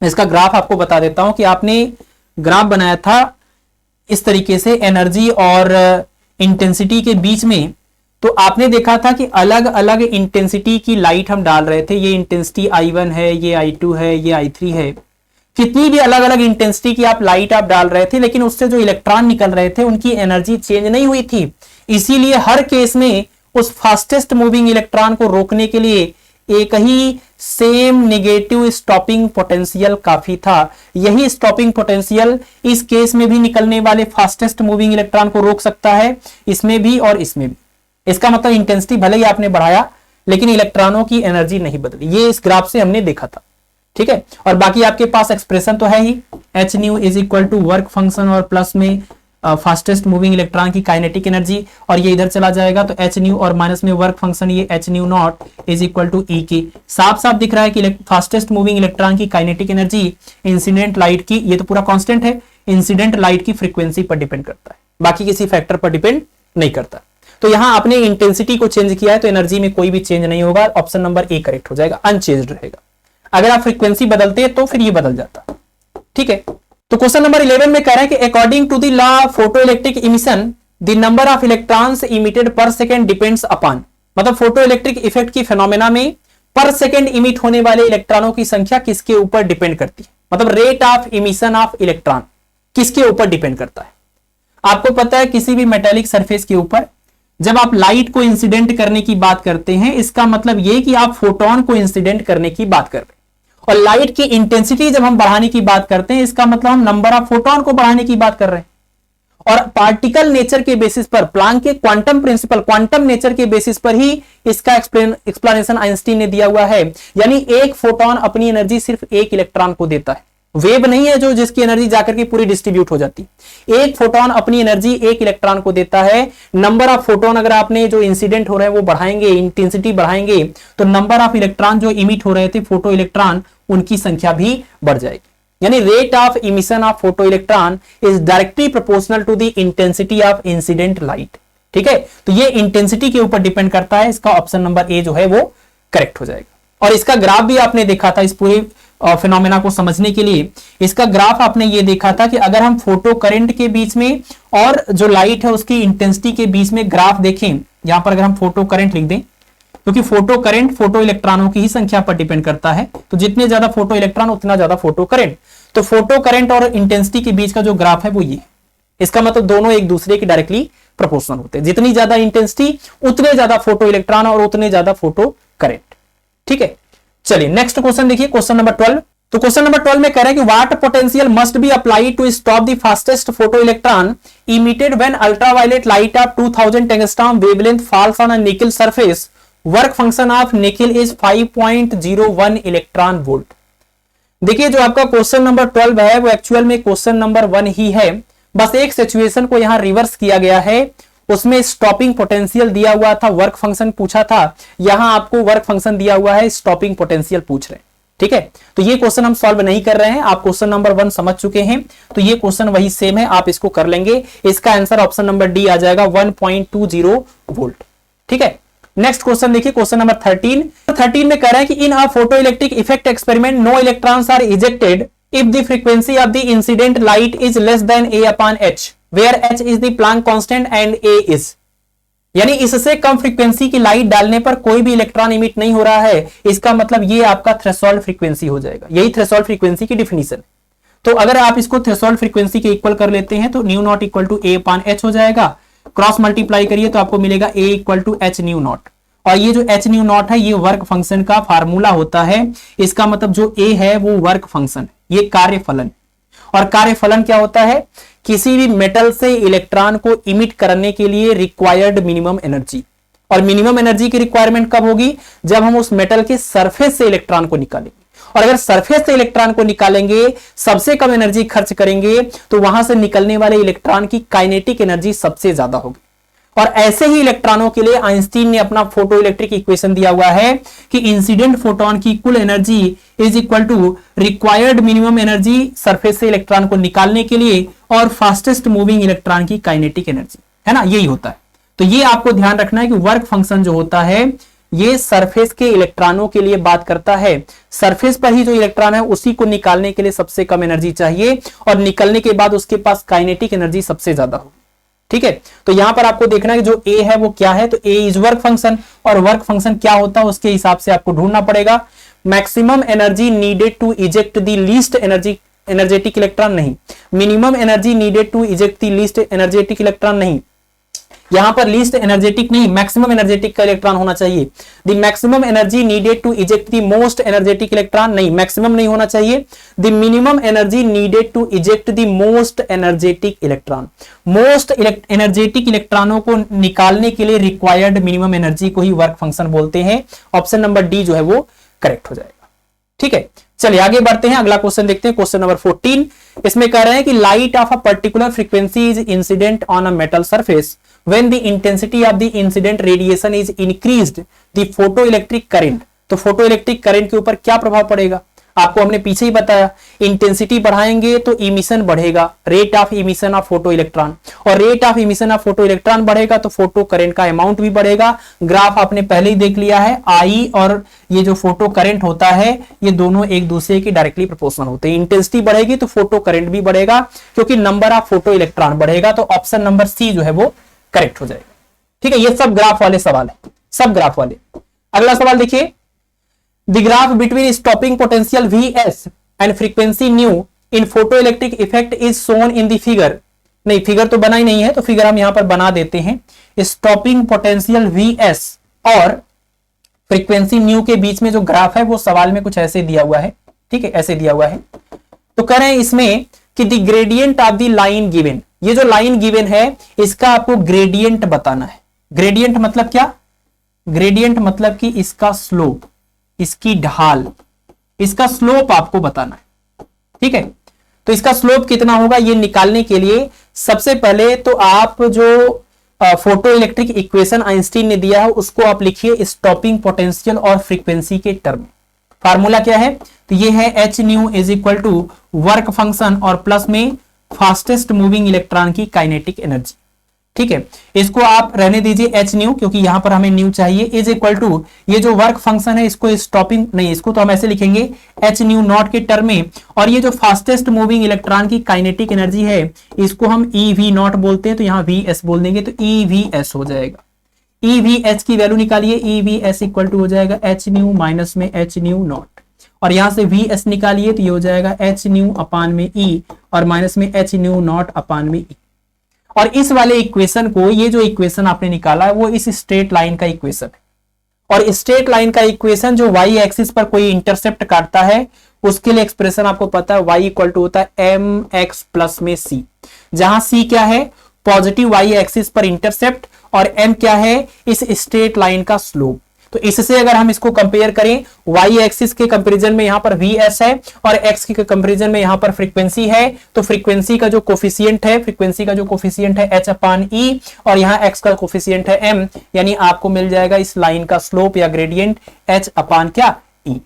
इसका ग्राफ आपको बता देता हूं कि आपने ग्राफ बनाया था इस तरीके से एनर्जी और इंटेंसिटी के बीच में। तो आपने देखा था कि अलग अलग इंटेंसिटी की लाइट हम डाल रहे थे, ये इंटेंसिटी I1 है, ये I2 है, ये I3 है। कितनी भी अलग अलग इंटेंसिटी की आप लाइट आप डाल रहे थे लेकिन उससे जो इलेक्ट्रॉन निकल रहे थे उनकी एनर्जी चेंज नहीं हुई थी। इसीलिए हर केस में उस फास्टेस्ट मूविंग इलेक्ट्रॉन को रोकने के लिए एक ही सेम नेगेटिव स्टॉपिंग पोटेंशियल काफी था। यही स्टॉपिंग पोटेंशियल इस केस में भी निकलने वाले फास्टेस्ट मूविंग इलेक्ट्रॉन को रोक सकता है, इसमें भी और इसमें भी। इसका मतलब इंटेंसिटी भले ही आपने बढ़ाया लेकिन इलेक्ट्रॉनों की एनर्जी नहीं बदली, ये इस ग्राफ से हमने देखा था। ठीक है, और बाकी आपके पास एक्सप्रेशन तो है ही, H nu is equal to work function और प्लस में फास्टेस्ट मूविंग इलेक्ट्रॉन की काइनेटिक एनर्जी, और ये इधर चला जाएगा तो एच न्यू और माइनस में वर्क फंक्शन, ये H nu not is equal to E K. साफ साफ दिख रहा है कि फास्टेस्ट मूविंग इलेक्ट्रॉन की काइनेटिक एनर्जी इंसिडेंट लाइट की, ये तो पूरा कांस्टेंट है, इंसिडेंट लाइट की फ्रीक्वेंसी पर डिपेंड करता है, बाकी किसी फैक्टर पर डिपेंड नहीं करता। तो यहां आपने इंटेंसिटी को चेंज किया है तो एनर्जी में कोई भी चेंज नहीं होगा, ऑप्शन नंबर ए करेक्ट हो जाएगा, अनचेंज्ड रहेगा। अगर आप फ्रीक्वेंसी बदलते हैं तो फिर ये बदल जाता। ठीक है, तो क्वेश्चन नंबर 11 में कह रहे हैं कि according to the law of photo electric emission the number of electrons emitted per second depends upon, मतलब फोटो इलेक्ट्रिक इफेक्ट की फिनोमेना में पर सेकेंड इमिट होने वाले इलेक्ट्रॉनों की संख्या किसके ऊपर डिपेंड करती है, मतलब rate of emission of electron किसके ऊपर डिपेंड करता है। आपको पता है किसी भी मेटेलिक सरफेस के ऊपर जब आप लाइट को इंसिडेंट करने की बात करते हैं इसका मतलब यह कि आप फोटोन को इंसिडेंट करने की बात कर रहे हैं, और लाइट की इंटेंसिटी जब हम बढ़ाने की बात करते हैं इसका मतलब हम नंबर ऑफ फोटोन को बढ़ाने की बात कर रहे हैं। और पार्टिकल नेचर के बेसिस पर, प्लांक के क्वांटम प्रिंसिपल, क्वांटम नेचर के बेसिस पर ही इसका एक्सप्लेनेशन आइंस्टीन ने दिया हुआ है। यानी एक फोटोन अपनी एनर्जी सिर्फ एक इलेक्ट्रॉन को देता है, वेव नहीं है जो जिसकी एनर्जी जाकर के पूरी डिस्ट्रीब्यूट हो जाती। एक फोटोन अपनी एनर्जी एक इलेक्ट्रॉन को देता है। नंबर ऑफ फोटोन अगर आपने जो इंसिडेंट हो रहे हैं वो बढ़ाएंगे, इंटेंसिटी बढ़ाएंगे, तो नंबर ऑफ इलेक्ट्रॉन जो इमिट हो रहे थे फोटो इलेक्ट्रॉन उनकी संख्या भी बढ़ जाएगी। यानी rate of emission of photo electron is directly proportional to the intensity of incident light. ठीक है, तो ये इंटेंसिटी के ऊपर डिपेंड करता है, इसका ऑप्शन नंबर ए जो है वो करेक्ट हो जाएगा। और इसका ग्राफ भी आपने देखा था, इस पूरे फिनोमेना को समझने के लिए इसका ग्राफ आपने ये देखा था कि अगर हम फोटो करंट के बीच में और जो लाइट है उसकी इंटेंसिटी के बीच में ग्राफ देखें, यहां पर अगर हम फोटो करंट लिख दें, क्योंकि फोटो करंट फोटो इलेक्ट्रॉनों की ही संख्या पर डिपेंड करता है, तो जितने ज्यादा फोटो इलेक्ट्रॉन उतना ज्यादा फोटो करंट। तो फोटो करंट और इंटेंसिटी के बीच का जो ग्राफ है वो ये, इसका मतलब दोनों एक दूसरे के डायरेक्टली प्रोपोर्शनल होते हैं। जितनी ज्यादा इंटेंसिटी उतने ज्यादा फोटो इलेक्ट्रॉन और उतने ज्यादा फोटो करंट। ठीक है, चलिए नेक्स्ट क्वेश्चन देखिए, क्वेश्चन नंबर 12। तो क्वेश्चन नंबर 12 में कह रहे हैं कि what potential must be applied to stop the fastest photo electron emitted when ultraviolet light of 2000 angstrom wavelength falls on a nickel surface, work function of nickel is 5.01 electron volt. देखिए जो आपका question number 12 है वो actual में question number 1 ही है, बस एक situation को यहां रिवर्स किया गया है। उसमें स्टॉपिंग पोटेंशियल दिया हुआ था, वर्क फंक्शन पूछा था, यहां आपको वर्क फंक्शन दिया हुआ है, स्टॉपिंग पोटेंशियल पूछ रहे हैं। ठीक है, तो ये क्वेश्चन हम सॉल्व नहीं कर रहे हैं, आप क्वेश्चन नंबर 1 समझ चुके हैं, तो ये क्वेश्चन वही सेम है, आप इसको कर लेंगे। इसका आंसर ऑप्शन नंबर डी आ जाएगा 1.20 वोल्ट। ठीक है, नेक्स्ट क्वेश्चन देखिए, क्वेश्चन नंबर 13 में कह रहा है कि in a photo electric effect experiment no electrons are ejected if the frequency of the incident light is less than a upon h where h is the Planck constant and a is, यानी इससे कम frequency की light डालने पर कोई भी electron emit नहीं हो रहा है, इसका मतलब ये आपका थ्रेशोल्ड फ्रीक्वेंसी हो जाएगा। यही थ्रेशोल्ड फ्रीक्वेंसी की डिफिनीशन। तो अगर आप इसको थ्रेशोल्ड फ्रीक्वेंसी के इक्वल कर लेते हैं तो nu not equal to a upon h हो जाएगा, क्रॉस मल्टीप्लाई करिए तो आपको मिलेगा a equal to h nu naught, और ये जो h न्यू नॉट है ये वर्क फंक्शन का फार्मूला होता है। इसका मतलब जो a है वो वर्क फंक्शन, ये कार्यफलन। और कार्यफलन क्या होता है? किसी भी मेटल से इलेक्ट्रॉन को इमिट करने के लिए रिक्वायर्ड मिनिमम एनर्जी। और मिनिमम एनर्जी की रिक्वायरमेंट कब होगी? जब हम उस मेटल के सरफेस से इलेक्ट्रॉन को निकालेंगे, और अगर सरफेस से इलेक्ट्रॉन को निकालेंगे, सबसे कम एनर्जी खर्च करेंगे, तो वहां से निकलने वाले इलेक्ट्रॉन की काइनेटिक एनर्जी सबसे ज्यादा होगी। और ऐसे ही इलेक्ट्रॉनों के लिए आइंस्टीन ने अपना फोटो इलेक्ट्रिक इक्वेशन दिया हुआ है कि इंसिडेंट फोटोन की कुल energy is equal to required minimum energy surface से इलेक्ट्रॉन को निकालने के लिए और फास्टेस्ट मूविंग इलेक्ट्रॉन की काइनेटिक एनर्जी, है ना, यही होता है। तो ये आपको ध्यान रखना है कि वर्क फंक्शन जो होता है ये सरफेस के इलेक्ट्रॉनों के लिए बात करता है। सरफेस पर ही जो इलेक्ट्रॉन है उसी को निकालने के लिए सबसे कम एनर्जी चाहिए, और निकलने के बाद उसके पास काइनेटिक एनर्जी सबसे ज्यादा होगी। ठीक है, तो यहां पर आपको देखना है कि जो ए है वो क्या है, तो ए इज वर्क फंक्शन, और वर्क फंक्शन क्या होता है उसके हिसाब से आपको ढूंढना पड़ेगा। Maximum energy needed to eject the least energetic electron नहीं, minimum energy needed to eject the least energetic electron नहीं, यहां पर लीस्ट एनर्जेटिक नहीं, मैक्सिमम एनर्जेटिक का इलेक्ट्रॉन होना चाहिए। The maximum energy needed to eject the most energetic electron नहीं, maximum नहीं होना चाहिए। The minimum energy needed to eject the most energetic electron, most energetic इलेक्ट्रॉनों को निकालने के लिए रिक्वायर्ड मिनिमम एनर्जी को ही वर्क फंक्शन बोलते हैं। ऑप्शन नंबर डी जो है वो करेक्ट हो जाएगा। ठीक है, चलिए आगे बढ़ते हैं, अगला क्वेश्चन देखते हैं, क्वेश्चन नंबर 14। इसमें कह रहे हैं कि light of a particular frequency is incident on a metal surface when the intensity of the incident radiation is increased the photoelectric current। तो फोटोइलेक्ट्रिक करंट के ऊपर क्या प्रभाव पड़ेगा? आपको हमने पीछे ही बताया, इंटेंसिटी बढ़ाएंगे तो इमिशन बढ़ेगा, rate of emission of photo electron, और rate of emission of photo electron बढ़ेगा तो फोटो करंट का अमाउंट भी बढ़ेगा। ग्राफ आपने पहले ही देख लिया है, आई और ये जो फोटो करंट होता है ये दोनों एक दूसरे के डायरेक्टली प्रोपोर्शनल होते हैं। इंटेंसिटी बढ़ेगी तो फोटो करंट भी बढ़ेगा, क्योंकि नंबर ऑफ फोटो इलेक्ट्रॉन बढ़ेगा। तो ऑप्शन नंबर सी जो है वो करेक्ट हो जाएगा। ठीक है, ये सब ग्राफ वाले सवाल है, सब ग्राफ वाले। अगला सवाल देखिए, the graph between stopping potential Vs and frequency new in photoelectric effect is shown in the figure. नहीं, फिगर तो बना ही नहीं है, तो फिगर हम यहां पर बना देते हैं। स्टॉपिंग पोटेंशियल Vs और फ्रीक्वेंसी न्यू के बीच में जो ग्राफ है वो सवाल में कुछ ऐसे दिया हुआ है। ठीक है, ऐसे दिया हुआ है। तो कह रहे हैं इसमें कि the gradient of the line given, ये जो लाइन गिवन है इसका आपको ग्रेडियंट बताना है। ग्रेडियंट मतलब क्या? ग्रेडियंट मतलब कि इसका स्लोप, इसकी ढाल, इसका स्लोप आपको बताना है। ठीक है, तो इसका स्लोप कितना होगा ये निकालने के लिए सबसे पहले तो आप जो फोटो इलेक्ट्रिक इक्वेशन आइंस्टीन ने दिया है उसको आप लिखिए स्टॉपिंग पोटेंशियल और फ्रीक्वेंसी के टर्म। फार्मूला क्या है? तो ये है H nu is equal to work function और प्लस में फास्टेस्ट मूविंग इलेक्ट्रॉन की काइनेटिक एनर्जी। ठीक है, इसको आप रहने दीजिए एच न्यू, क्योंकि यहां पर हमें न्यू चाहिए, इज इक्वल टू ये जो वर्क फंक्शन है इसको स्टॉपिंग नहीं, इसको तो हम ऐसे लिखेंगे एच न्यू नॉट के टर्म में, और ये जो फास्टेस्ट मूविंग इलेक्ट्रॉन की काइनेटिक एनर्जी है इसको हम ई वी नॉट बोलते हैं, तो यहां वी एस बोल देंगे, तो ई वी एस हो जाएगा। ई वी एच की वैल्यू निकालिए, E V S equal to हो जाएगा एच न्यू माइनस में एच न्यू नॉट, और यहां से वी एस निकालिए तो ये हो जाएगा एच न्यू अपान में ई और माइनस में एच न्यू नॉट अपान में ई। और इस वाले इक्वेशन को, ये जो इक्वेशन आपने निकाला है वो इस स्ट्रेट लाइन का इक्वेशन है, और स्ट्रेट लाइन का इक्वेशन जो वाई एक्सिस पर कोई इंटरसेप्ट काटता है उसके लिए एक्सप्रेशन आपको पता है, वाई इक्वल टू होता है एम एक्स प्लस में सी, जहां सी क्या है? पॉजिटिव वाई एक्सिस पर इंटरसेप्ट, और एम क्या है? इस स्ट्रेट लाइन का स्लोप। तो इससे अगर हम इसको कंपेयर करें, वाई एक्सिस के कंपैरिजन में यहां पर वीएस है और एक्स के कंपैरिजन में यहां पर फ्रीक्वेंसी है, तो फ्रीक्वेंसी का जो कोफिशिएंट है एच अपान ई और यहां एक्स का कोफिशिएंट है एम, यानी आपको मिल जाएगा इस लाइन का स्लोप या ग्रेडियंट एच अपान क्या ई।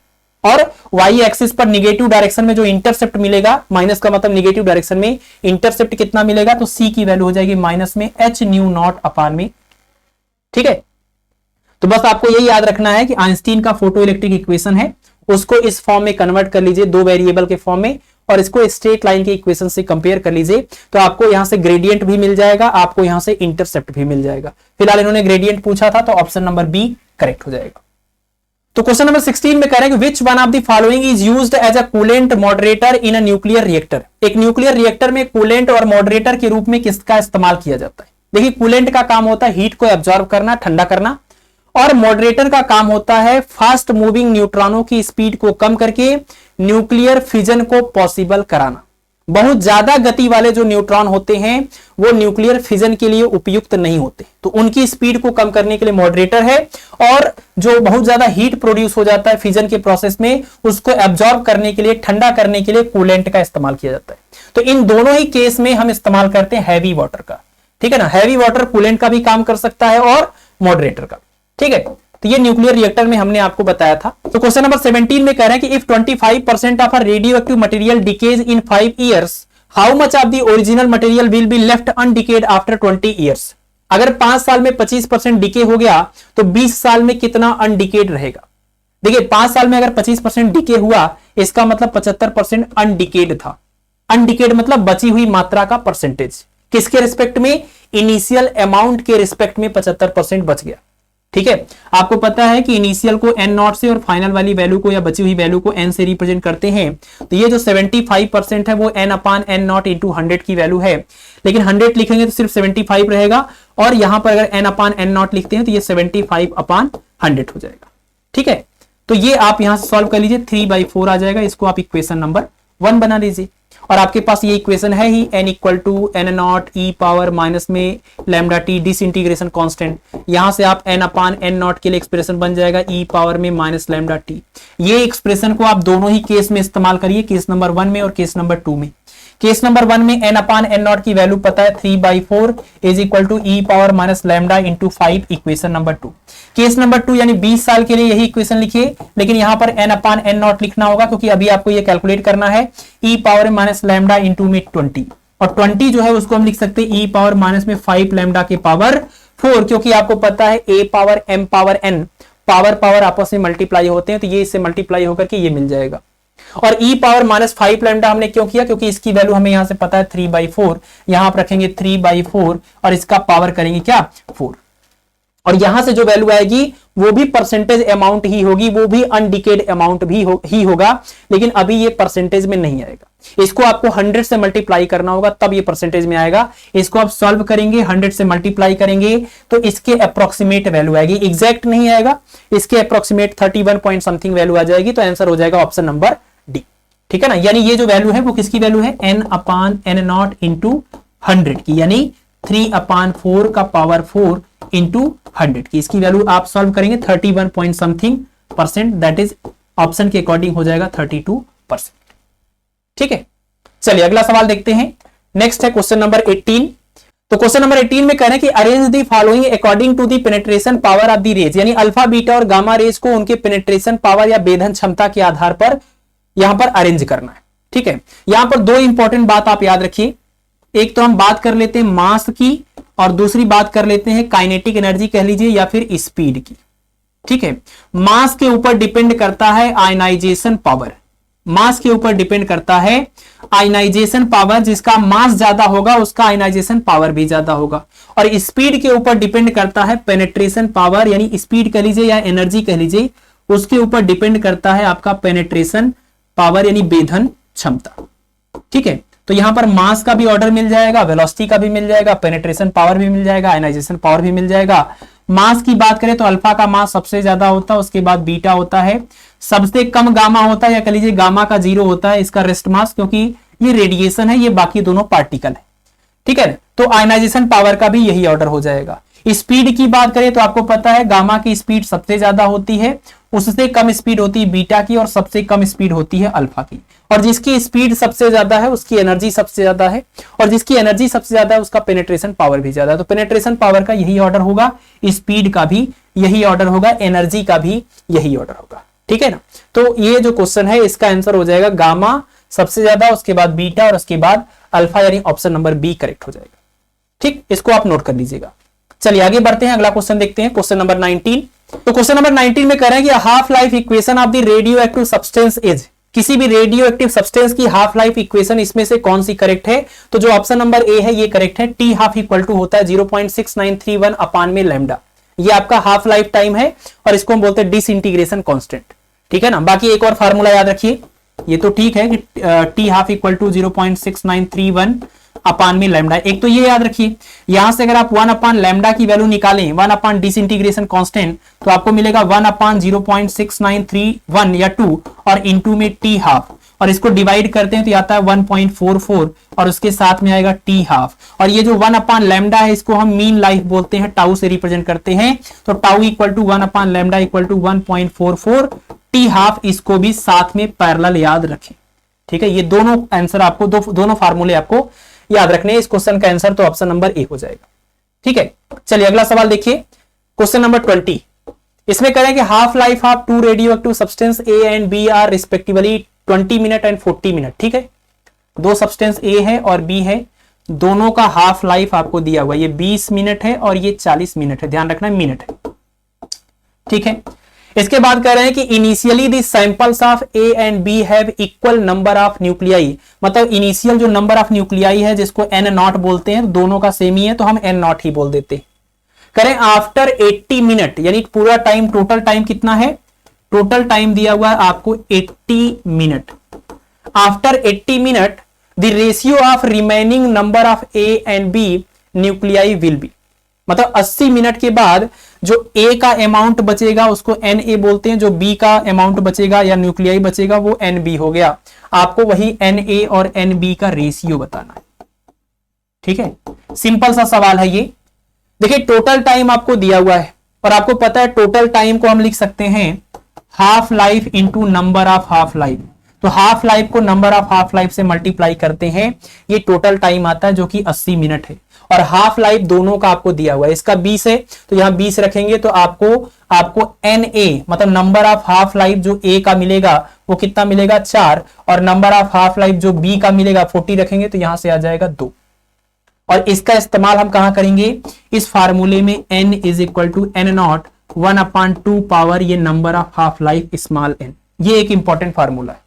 और वाई एक्सिस पर निगेटिव डायरेक्शन में जो इंटरसेप्ट मिलेगा, माइनस का मतलब निगेटिव डायरेक्शन में इंटरसेप्ट कितना मिलेगा, तो सी की वैल्यू हो जाएगी माइनस में एच न्यू नॉट अपान में। ठीक है, तो बस आपको यही याद रखना है कि आइंस्टीन का फोटो इलेक्ट्रिक इक्वेशन है, उसको इस फॉर्म में कन्वर्ट कर लीजिए, दो वेरिएबल के फॉर्म में, और इसको स्ट्रेट लाइन के इक्वेशन से कंपेयर कर लीजिए, तो आपको यहां से ग्रेडियंट भी मिल जाएगा, आपको यहां से इंटरसेप्ट भी मिल जाएगा। फिलहाल इन्होंने ग्रेडियंट पूछा था, तो ऑप्शन नंबर बी करेक्ट हो जाएगा। तो क्वेश्चन नंबर 16 में कह रहे हैं कि which one of the following is used as a coolant moderator in a nuclear reactor. एक न्यूक्लियर रिएक्टर में कूलेंट और मॉडरेटर के रूप में किसका इस्तेमाल किया जाता है। देखिए, कूलेंट का काम होता है हीट को एब्जॉर्ब करना, ठंडा करना, और मॉडरेटर का काम होता है फास्ट मूविंग न्यूट्रॉनों की स्पीड को कम करके न्यूक्लियर फिजन को पॉसिबल कराना। बहुत ज्यादा गति वाले जो न्यूट्रॉन होते हैं वो न्यूक्लियर फिजन के लिए उपयुक्त नहीं होते, तो उनकी स्पीड को कम करने के लिए मॉडरेटर है, और जो बहुत ज्यादा हीट प्रोड्यूस हो जाता है फिजन के प्रोसेस में, उसको एब्जॉर्ब करने के लिए, ठंडा करने के लिए कूलेंट का इस्तेमाल किया जाता है। तो इन दोनों ही केस में हम इस्तेमाल करते हैं हैवी वाटर का। ठीक है ना, हैवी वाटर कूलेंट का भी काम कर सकता है और मॉडरेटर का। ठीक है, तो ये न्यूक्लियर रिएक्टर में हमने आपको बताया था। तो क्वेश्चन नंबर 17 में कह रहे हैं कि if 25% of a radioactive material decays in 5 years, how much of the original material will be left undecayed after 20 years. अगर 5 साल में 25% डिके हो गया तो 20 साल में कितना अनडिकेड रहेगा। देखिए, 5 साल में अगर 25% डिके हुआ, इसका मतलब 75% अनडिकेड था। अनडिकेड मतलब बची हुई मात्रा का परसेंटेज, किसके रिस्पेक्ट में, इनिशियल अमाउंट के रिस्पेक्ट में 75% बच गया। ठीक है, आपको पता है कि इनिशियल को n नॉट से और फाइनल वाली वैल्यू को या बची हुई वैल्यू को n से रिप्रेजेंट करते हैं। तो ये जो 75% है वो n upon n not into 100 की वैल्यू है, लेकिन 100 लिखेंगे तो सिर्फ 75 रहेगा, और यहां पर अगर n अपान n नॉट लिखते हैं तो ये 75 अपान 100 हो जाएगा। ठीक है, तो ये आप यहां से सॉल्व कर लीजिए, 3/4 आ जाएगा, इसको आप इक्वेशन नंबर 1 बना लीजिए। और आपके पास ये इक्वेशन है ही, n equal to n naught E power minus में लैम्डा टी डिसइंटीग्रेशन कांस्टेंट, यहां से आप n अपान n नॉट के लिए एक्सप्रेशन बन जाएगा ई पावर में माइनस लैम्डा टी। ये एक्सप्रेशन को आप दोनों ही केस में इस्तेमाल करिए, केस नंबर 1 में और केस नंबर 2 में। केस नंबर 1 में n अपान n नॉट की वैल्यू पता है 3/4 is equal to E power minus lambda into 5, equation number 2। Case number 2 यानी 20 साल के लिए यही इक्वेशन लिखिए, लेकिन यहां पर n अपान n नॉट लिखना होगा क्योंकि अभी आपको ये कैलकुलेट करना है ई पावर माइनस लैम्डा इंटू में 20, और 20 जो है उसको हम लिख सकते हैं ई पावर माइनस में 5 लैम्डा के पावर 4, क्योंकि आपको पता है a power m power n power आपस में मल्टीप्लाई होते हैं, तो ये इससे मल्टीप्लाई होकर के ये मिल जाएगा। और e पावर माइनस 5 लैम्डा हमने क्यों किया, क्योंकि इसकी वैल्यू हमें यहां से पता है 3/4, यहां आप रखेंगे 3/4 और इसका पावर करेंगे क्या 4, और यहां से जो वैल्यू आएगी वो भी परसेंटेज अमाउंट ही होगी, वो भी अनडिकेड अमाउंट भी ही होगा, लेकिन अभी ये परसेंटेज में नहीं आएगा। इसको आपको 100 से मल्टीप्लाई करना होगा तब ये परसेंटेज में आएगा। इसको आप सॉल्व करेंगे, 100 से मल्टीप्लाई करेंगे तो इसके अप्रोक्सीमेट वैल्यू आएगी, एग्जैक्ट नहीं आएगा, इसके अप्रोक्सीमेट 31 पॉइंट समथिंग वैल्यू आ जाएगी, तो आंसर हो जाएगा ऑप्शन नंबर डी। ठीक है ना, यानी ये जो वैल्यू है वो किसकी वैल्यू है, n upon n not into 100 की, यानी 3/4 का पावर 4 इंटू 100 की। इसकी वैल्यू आप सॉल्व करेंगे 31 point something percent, that is option के अकॉर्डिंग हो जाएगा 32%। ठीक है, चलिए अगला सवाल देखते हैं। नेक्स्ट है क्वेश्चन नंबर 18। तो क्वेश्चन नंबर 18 में कह रहे हैं कि arrange the following according to the penetration power of the rays, यानी अल्फा बीटा और गामा रेज को उनके पेनिट्रेशन पावर या भेदन क्षमता के आधार पर यहां पर अरेंज करना है। ठीक है, यहां पर दो इंपॉर्टेंट बात आप याद रखिए, एक तो हम बात कर लेते हैं मास की और दूसरी बात कर लेते हैं काइनेटिक एनर्जी कह लीजिए या फिर स्पीड की। ठीक है, मास के ऊपर डिपेंड करता है आयनाइजेशन पावर, मास के ऊपर डिपेंड करता है आयनाइजेशन पावर, जिसका मास ज्यादा होगा उसका आयनाइजेशन पावर भी ज्यादा होगा, और स्पीड के ऊपर डिपेंड करता है पेनिट्रेशन पावर, यानी स्पीड कह लीजिए या एनर्जी कह लीजिए, उसके ऊपर डिपेंड करता है आपका पेनिट्रेशन पावर यानी भेदन क्षमता। ठीक है, तो यहां पर मास का भी ऑर्डर मिल जाएगा, वेलोसिटी का भी मिल जाएगा, पेनिट्रेशन पावर भी मिल जाएगा, आयनाइजेशन पावर भी मिल जाएगा। मास की बात करें तो अल्फा का मास सबसे ज्यादा होता है, उसके बाद बीटा होता है, सबसे कम गामा होता है, या कह लीजिए गामा का 0 होता है, इसका रेस्ट मास, क्योंकि ये रेडिएशन है, ये बाकी दोनों पार्टिकल है। ठीक है, तो आयनाइजेशन पावर का भी यही ऑर्डर हो जाएगा। स्पीड की बात करें तो आपको पता है गामा की स्पीड सबसे ज्यादा होती है, उससे कम स्पीड होती है बीटा की, और सबसे कम स्पीड होती है अल्फा की। और जिसकी स्पीड सबसे ज्यादा है उसकी एनर्जी सबसे ज्यादा है, और जिसकी एनर्जी सबसे ज्यादा है उसका पेनिट्रेशन पावर भी ज्यादा है। तो पेनिट्रेशन पावर का यही ऑर्डर होगा, स्पीड का भी यही ऑर्डर होगा, एनर्जी का भी यही ऑर्डर होगा। ठीक है ना। तो ये जो क्वेश्चन है इसका आंसर हो जाएगा गामा सबसे ज्यादा, उसके बाद बीटा और उसके बाद अल्फा, यानी ऑप्शन नंबर बी करेक्ट हो जाएगा। ठीक, इसको आप नोट कर लीजिएगा। चलिए आगे बढ़ते हैं, अगला क्वेश्चन देखते हैं, क्वेश्चन नंबर 19। तो क्वेश्चन नंबर 19 में कह रहे हैं कि half life equation of the radio active substance is, किसी भी रेडियो एक्टिव सब्सटेंस की हाफ लाइफ इक्वेशन इसमें से कौन सी करेक्ट है? तो जो ऑप्शन नंबर ए है ये करेक्ट है। टी हाफ इक्वल टू होता है 0.6931 अपान में लैम्डा, ये आपका हाफ लाइफ टाइम है और इसको हम बोलते हैं डिसइंटीग्रेशन कांस्टेंट। ठीक है ना। बाकी एक और फार्मूला याद रखिए, ये तो ठीक है कि टी हाफ इक्वल टू 0.6931 अपान में लैम्डा। एक तो ये याद रखिए, यहां से अगर आप 1 अपान लैम्डा की वैल्यू निकालें 1 अपान डिसइंटीग्रेशन कांस्टेंट, तो आपको मिलेगा 1 अपान 0.6931 या 2 और इनटू में टी हाफ, और इसको डिवाइड करते हैं तो आता है 1.44 और उसके साथ में आएगा टी हाफ। और ये जो 1 अपान लैम्डा है इसको हम मीन लाइफ बोलते हैं, टाउ से रिप्रेजेंट करते हैं। तो tau equal to 1 upon lambda equal to 1.44 T half, इसको भी साथ में पैरेलल याद रखें। ठीक है, ये दोनों आंसर आपको दोनों फार्मूले आपको याद रखने। इस क्वेश्चन का आंसर तो ऑप्शन नंबर ए हो जाएगा। ठीक है, चलिए अगला सवाल देखिए, क्वेश्चन नंबर 20। इसमें कह रहे हैं कि half life of two radio active substance A and B are respectively 20 minute and 40 minute. ठीक है, दो सब्सटेंस ए है और बी है, दोनों का हाफ लाइफ आपको दिया हुआ, ये 20 मिनट है और ये 40 मिनट है, ध्यान रखना मिनट है। ठीक है, इसके बाद कह रहे हैं कि initially the samples of A and B have equal number of nuclei, मतलब इनिशियल जो नंबर ऑफ न्यूक्लियाई है जिसको एन नॉट बोलते हैं, दोनों का सेम ही है तो हम एन नॉट ही बोल देते हैं। करें आफ्टर 80 मिनट, यानी पूरा टाइम, टोटल टाइम कितना है? टोटल टाइम दिया हुआ है आपको 80 minute. After 80 minute the ratio of remaining number of A and B nuclei will be, मतलब 80 मिनट के बाद जो ए का अमाउंट बचेगा उसको एन ए बोलते हैं, जो बी का अमाउंट बचेगा या न्यूक्लियाई बचेगा वो एन बी हो गया। आपको वही एन ए और एन बी का रेशियो बताना है। ठीक है, सिंपल सा सवाल है ये। देखिए टोटल टाइम आपको दिया हुआ है और आपको पता है टोटल टाइम को हम लिख सकते हैं half life into number of half life. तो हाफ लाइफ को नंबर ऑफ हाफ लाइफ से मल्टीप्लाई करते हैं, ये टोटल टाइम आता है जो कि 80 मिनट है। और हाफ लाइफ दोनों का आपको दिया हुआ है, इसका 20 है तो यहां 20 रखेंगे तो आपको एन ए मतलब नंबर ऑफ हाफ लाइफ जो ए का मिलेगा वो कितना मिलेगा 4, और नंबर ऑफ हाफ लाइफ जो बी का मिलेगा 40 रखेंगे तो यहां से आ जाएगा 2। और इसका इस्तेमाल हम कहां करेंगे? इस फार्मूले में n is equal to N not 1/2 power ये number of half life small n, ये एक इंपॉर्टेंट फार्मूला है।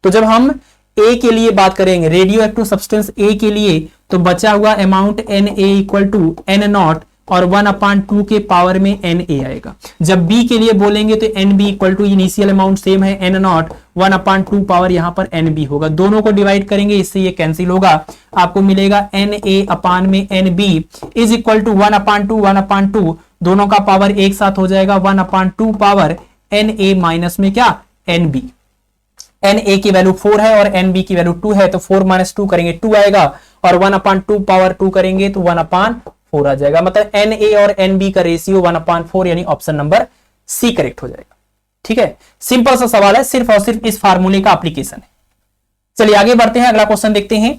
तो जब हम ए के लिए बात करेंगे, रेडियो एक्टिव सब्सटेंस ए के लिए, तो बचा हुआ amount N A equal to N naught और 1/2 के पावर में एन ए आएगा। जब बी के लिए बोलेंगे तो N B equal to initial amount same है एन नॉट 1/2 पावर यहां पर एन बी होगा, दोनों को डिवाइड करेंगे इससे ये कैंसिल होगा, आपको मिलेगा एन ए अपान में N B is equal to 1/2 दोनों का पावर एक साथ हो जाएगा 1/2 पावर एन ए माइनस में क्या एन बी। एन ए की वैल्यू 4 है और एन बी की वैल्यू 2 है, तो 4 - 2 करेंगे 2 आएगा, और 1/2 पावर 2 करेंगे तो 1/4 आ जाएगा। मतलब एन ए और एन बी का रेशियो 1/4, यानी ऑप्शन नंबर सी करेक्ट हो जाएगा। ठीक है, सिंपल सा सवाल है, सिर्फ और सिर्फ इस फार्मूले का एप्लीकेशन है। चलिए आगे बढ़ते हैं, अगला क्वेश्चन देखते हैं।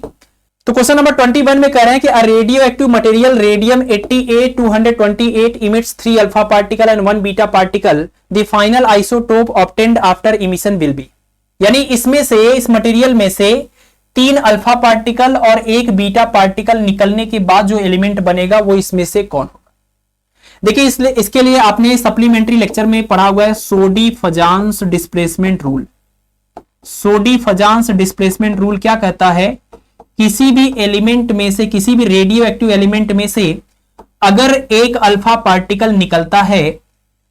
तो क्वेश्चन नंबर 21 में कह रहे हैं कि अ radio active material radium 88-228 emits 3 alpha particle and 1 beta particle, the final isotope obtained after emission will be, यानी इसमें से, इस मटेरियल में से 3 अल्फा पार्टिकल और 1 बीटा पार्टिकल निकलने के बाद जो एलिमेंट बनेगा वो इसमें से कौन होगा? देखिए इसके लिए आपने सप्लीमेंट्री लेक्चर में पढ़ा हुआ है सोडी-फजान्स डिस्प्लेसमेंट रूल। सोडी-फजान्स डिस्प्लेसमेंट रूल क्या कहता है? किसी भी एलिमेंट में से, किसी भी रेडियो एक्टिव एलिमेंट में से अगर एक अल्फा पार्टिकल निकलता है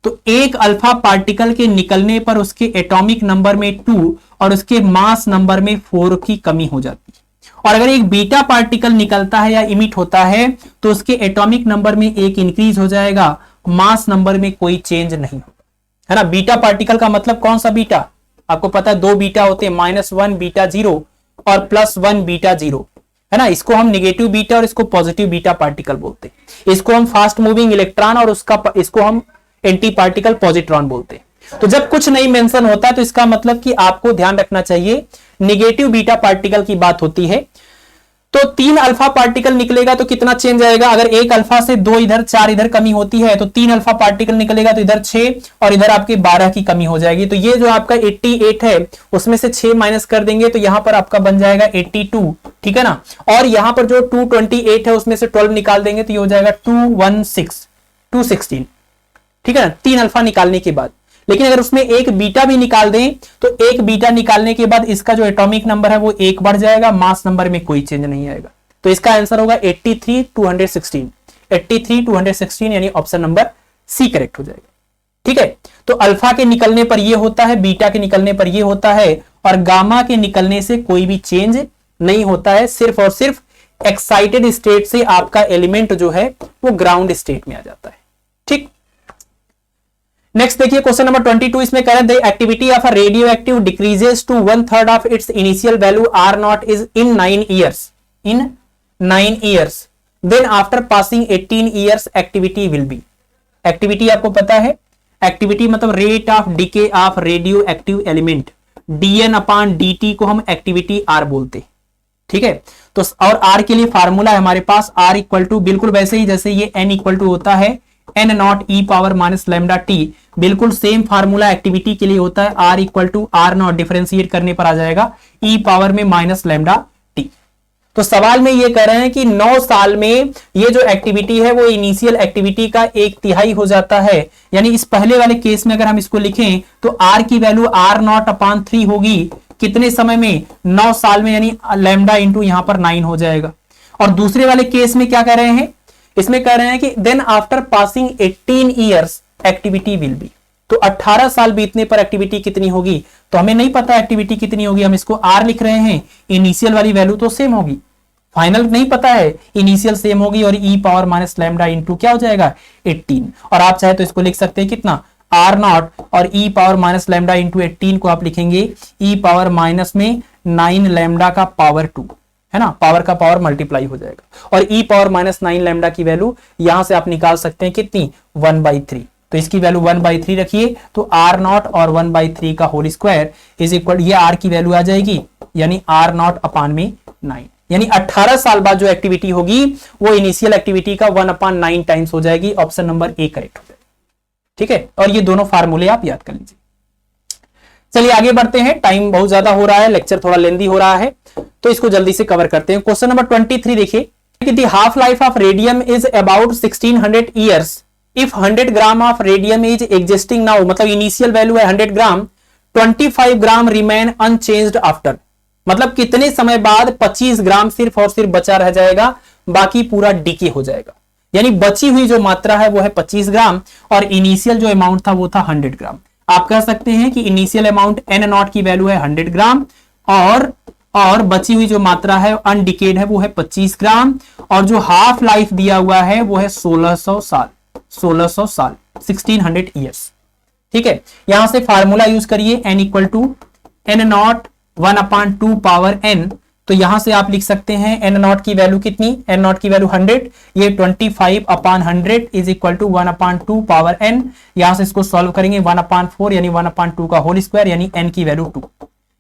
तो एक अल्फा पार्टिकल के निकलने पर उसके एटॉमिक नंबर में 2 और उसके मास नंबर में 4 की कमी हो जाती है। और अगर एक बीटा पार्टिकल निकलता है या इमिट होता है तो उसके एटॉमिक नंबर में 1 इंक्रीज हो जाएगा, मास नंबर में कोई चेंज नहीं होगा, है ना। बीटा पार्टिकल का मतलब कौन सा बीटा? आपको पता है 2 बीटा होते हैं, -1 बीटा 0 और +1 बीटा 0, है ना। इसको हम निगेटिव बीटा और इसको पॉजिटिव बीटा पार्टिकल बोलते हैं। इसको हम फास्ट मूविंग इलेक्ट्रॉन और इसको हम एंटी पार्टिकल पॉजिट्रॉन बोलते हैं। तो जब कुछ नहीं मेंशन होता है तो इसका मतलब कि आपको ध्यान रखना चाहिए निगेटिव बीटा पार्टिकल की बात होती है। तो 3 अल्फा पार्टिकल निकलेगा तो कितना चेंज आएगा, अगर 1 अल्फा से 2 इधर 4 इधर कमी होती है तो 3 अल्फा पार्टिकल निकलेगा तो इधर 6 और इधर आपके 12 की कमी हो जाएगी। तो ये जो आपका 88 है उसमें से 6 माइनस कर देंगे तो यहां पर आपका बन जाएगा 82, ठीक है ना। और यहां पर जो 228 है उसमें से 12 निकाल देंगे तो ये हो जाएगा 216, ठीक है ना, 3 अल्फा निकालने के बाद। लेकिन अगर उसमें एक बीटा भी निकाल दें तो एक बीटा निकालने के बाद इसका जो एटॉमिक नंबर है वो 1 बढ़ जाएगा, मास नंबर में कोई चेंज नहीं आएगा। तो इसका आंसर होगा 83,216 यानी ऑप्शन नंबर सी करेक्ट हो जाएगा, ठीक है। तो अल्फा के निकलने पर यह होता है, बीटा के निकलने पर यह होता है और गामा के निकलने से कोई भी चेंज नहीं होता है। सिर्फ और सिर्फ एक्साइटेड स्टेट से आपका एलिमेंट जो है वो ग्राउंड स्टेट में आ जाता है, ठीक। नेक्स्ट देखिए क्वेश्चन नंबर 22, इसमें कह रहे हैं the activity of a radio active decreases to 1/3 of its initial value R naught is in 9 years then after passing 18 years activity will be. Activity आपको पता है, एक्टिविटी मतलब rate of decay of radio active element, dN/dt को हम activity are बोलते, ठीक है। तो और आर के लिए फार्मूला है हमारे पास, आर इक्वल टू बिल्कुल वैसे ही जैसे ये एन इक्वल टू होता है n naught E power minus lambda T, बिल्कुल सेम फार्मूला एक्टिविटी के लिए होता है, r equal to R naught differentiate करने पर आ जाएगा e पावर में माइनस लैम्डा टी। तो सवाल में ये कह रहे हैं कि 9 साल में ये जो एक्टिविटी है वो इनिशियल एक्टिविटी का 1/3 हो जाता है। यानी इस पहले वाले केस में अगर हम इसको लिखें तो r की वैल्यू r0/3 होगी कितने समय में, 9 साल में, यानी लैम्डा इंटू यहां पर 9 हो जाएगा। और दूसरे वाले केस में क्या कह रहे हैं, इसमें कह रहे हैं कि then after passing 18 years activity will be. तो 18 साल बीतने पर एक्टिविटी कितनी होगी, तो हमें नहीं पता एक्टिविटी कितनी होगी, हम इसको आर लिख रहे हैं, इनिशियल वाली वैल्यू तो सेम होगी, फाइनल नहीं पता है, इनिशियल सेम होगी और ई पावर माइनस लैम्डा इंटू क्या हो जाएगा 18। और आप चाहे तो इसको लिख सकते हैं कितना, आर नॉट और ई पावर माइनस लैम्डा इंटू 18 को आप लिखेंगे ई पावर माइनस में 9 लैम्डा का पावर 2, है ना, पावर का पावर मल्टीप्लाई हो जाएगा। और ई पावर माइनस 9 लैम्डा की वैल्यू यहां से आप निकाल सकते हैं कितनी, 1/3। तो इसकी वैल्यू 1/3 रखिए तो आर नॉट और 1/3 का होल स्क्वायर इज इक्वल, ये आर की वैल्यू आ जाएगी यानी आर नॉट अपान में 9, यानी 18 साल बाद जो एक्टिविटी होगी वो इनिशियल एक्टिविटी का 1/9 टाइम्स हो जाएगी। ऑप्शन नंबर ए करेक्ट हो जाएगा, ठीक है। और ये दोनों फार्मूले आप याद कर लीजिए। चलिए आगे बढ़ते हैं, टाइम बहुत ज्यादा हो रहा है, लेक्चर थोड़ा लेंदी हो रहा है तो इसको जल्दी से कवर करते हैं। क्वेश्चन नंबर 23 देखिए कि the half life of radium is about 1600 years if 100 gram of radium is existing now, मतलब इनिशियल वैल्यू है 100 ग्राम, 25 ग्राम रिमेन अनचेंज्ड आफ्टर, मतलब कितने समय बाद 25 ग्राम सिर्फ और सिर्फ बचा रह जाएगा, बाकी पूरा डीके हो जाएगा। यानी बची हुई जो मात्रा है वो है 25 ग्राम और इनिशियल जो अमाउंट था वो था 100 ग्राम। आप कह सकते हैं कि इनिशियल अमाउंट एन नॉट की वैल्यू है 100 ग्राम और बची हुई जो मात्रा है अनडिकेड है वो है 25 ग्राम और जो हाफ लाइफ दिया हुआ है वो है 1600 साल 1600 ईयर्स, ठीक है। यहां से फार्मूला यूज करिए n equal to N not 1/2 power n, तो यहां से आप लिख सकते हैं एन नॉट की वैल्यू कितनी, एन नॉट की वैल्यू 100, ये 25/100 is equal to 1/2 power n। यहां से इसको सॉल्व करेंगे 1/4 यानी 1/2 का होल स्क्वायर यानी n की वैल्यू 2।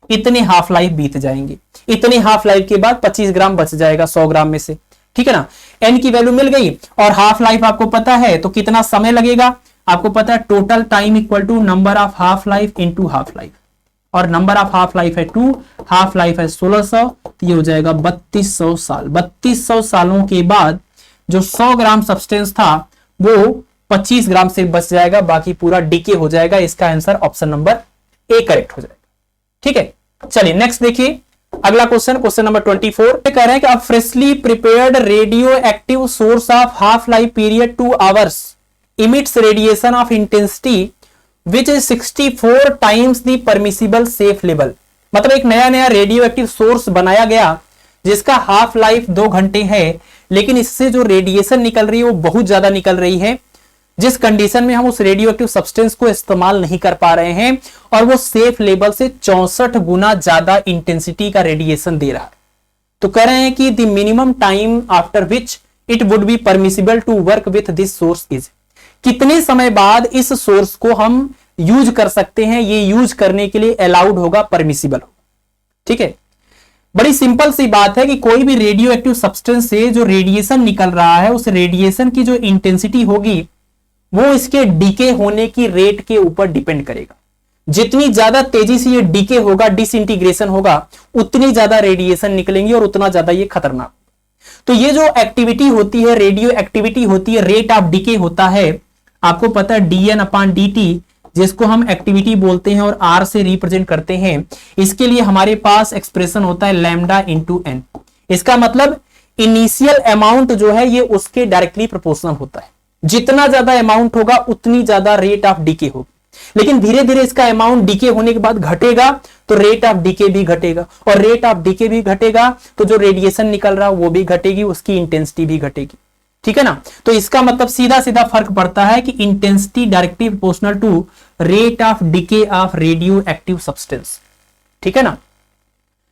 इतने हाफ लाइफ बीत जाएंगे, इतने हाफ लाइफ के बाद 25 ग्राम बच जाएगा 100 ग्राम में से, ठीक है ना। n की वैल्यू मिल गई और हाफ लाइफ आपको पता है तो कितना समय लगेगा, आपको पता है total time equal to number of half life into half life, और नंबर ऑफ हाफ लाइफ है 2, हाफ लाइफ है 1600, तो ये हो जाएगा 3200 साल। 3200 सालों के बाद जो 100 ग्राम सब्सटेंस था वो 25 ग्राम से बच जाएगा, बाकी पूरा डीके हो जाएगा। इसका answer option number A correct हो जाएगा, ठीक है। चलिए नेक्स्ट देखिए अगला क्वेश्चन, क्वेश्चन नंबर 24 कह रहे हैं कि a freshly prepared radio active source of half life period 2 hours emits radiation of intensity which is 64 times the permissible safe level. मतलब एक नया रेडियो एक्टिव सोर्स बनाया गया जिसका हाफ लाइफ 2 घंटे है, लेकिन इससे जो रेडिएशन निकल रही है वो बहुत ज्यादा निकल रही है, जिस कंडीशन में हम उस रेडियो एक्टिव सब्सटेंस को इस्तेमाल नहीं कर पा रहे हैं और वो सेफ लेवल से 64 गुना ज्यादा इंटेंसिटी का रेडिएशन दे रहा है। तो कह रहे हैं कि the minimum time after which it would be permissible to work with this source is, कितने समय बाद इस सोर्स को हम यूज कर सकते हैं, ये यूज करने के लिए अलाउड होगा, परमिसिबल होगा। ठीक है, बड़ी सिंपल सी बात है कि कोई भी रेडियो एक्टिव सब्सटेंस से जो रेडिएशन निकल रहा है, उस रेडिएशन की जो इंटेंसिटी होगी वो इसके डीके होने की रेट के ऊपर डिपेंड करेगा। जितनी ज्यादा तेजी से ये डीके होगा, डिसइंटीग्रेशन होगा, उतनी ज्यादा रेडिएशन निकलेंगी और उतना ज्यादा ये खतरनाक। तो ये जो एक्टिविटी होती है, रेडियो एक्टिविटी होती है, रेट ऑफ डीके होता है, आपको पता है dN/dt, जिसको हम एक्टिविटी बोलते हैं और R से रिप्रेजेंट करते हैं। इसके लिए हमारे पास एक्सप्रेशन होता है λ/n। इसका मतलब इनिशियल अमाउंट जो है ये उसके डायरेक्टली प्रोपोर्शनल होता है। जितना ज्यादा अमाउंट होगा उतनी ज्यादा रेट ऑफ डीके होगी, लेकिन धीरे धीरे इसका अमाउंट डीके होने के बाद घटेगा तो रेट ऑफ डीके भी घटेगा, और रेट ऑफ डीके भी घटेगा तो जो रेडिएशन निकल रहा वो भी घटेगी, उसकी इंटेंसिटी भी घटेगी। ठीक है ना, तो इसका मतलब सीधा सीधा फर्क पड़ता है कि intensity directly proportional to rate of decay of radio active substance. ठीक है ना,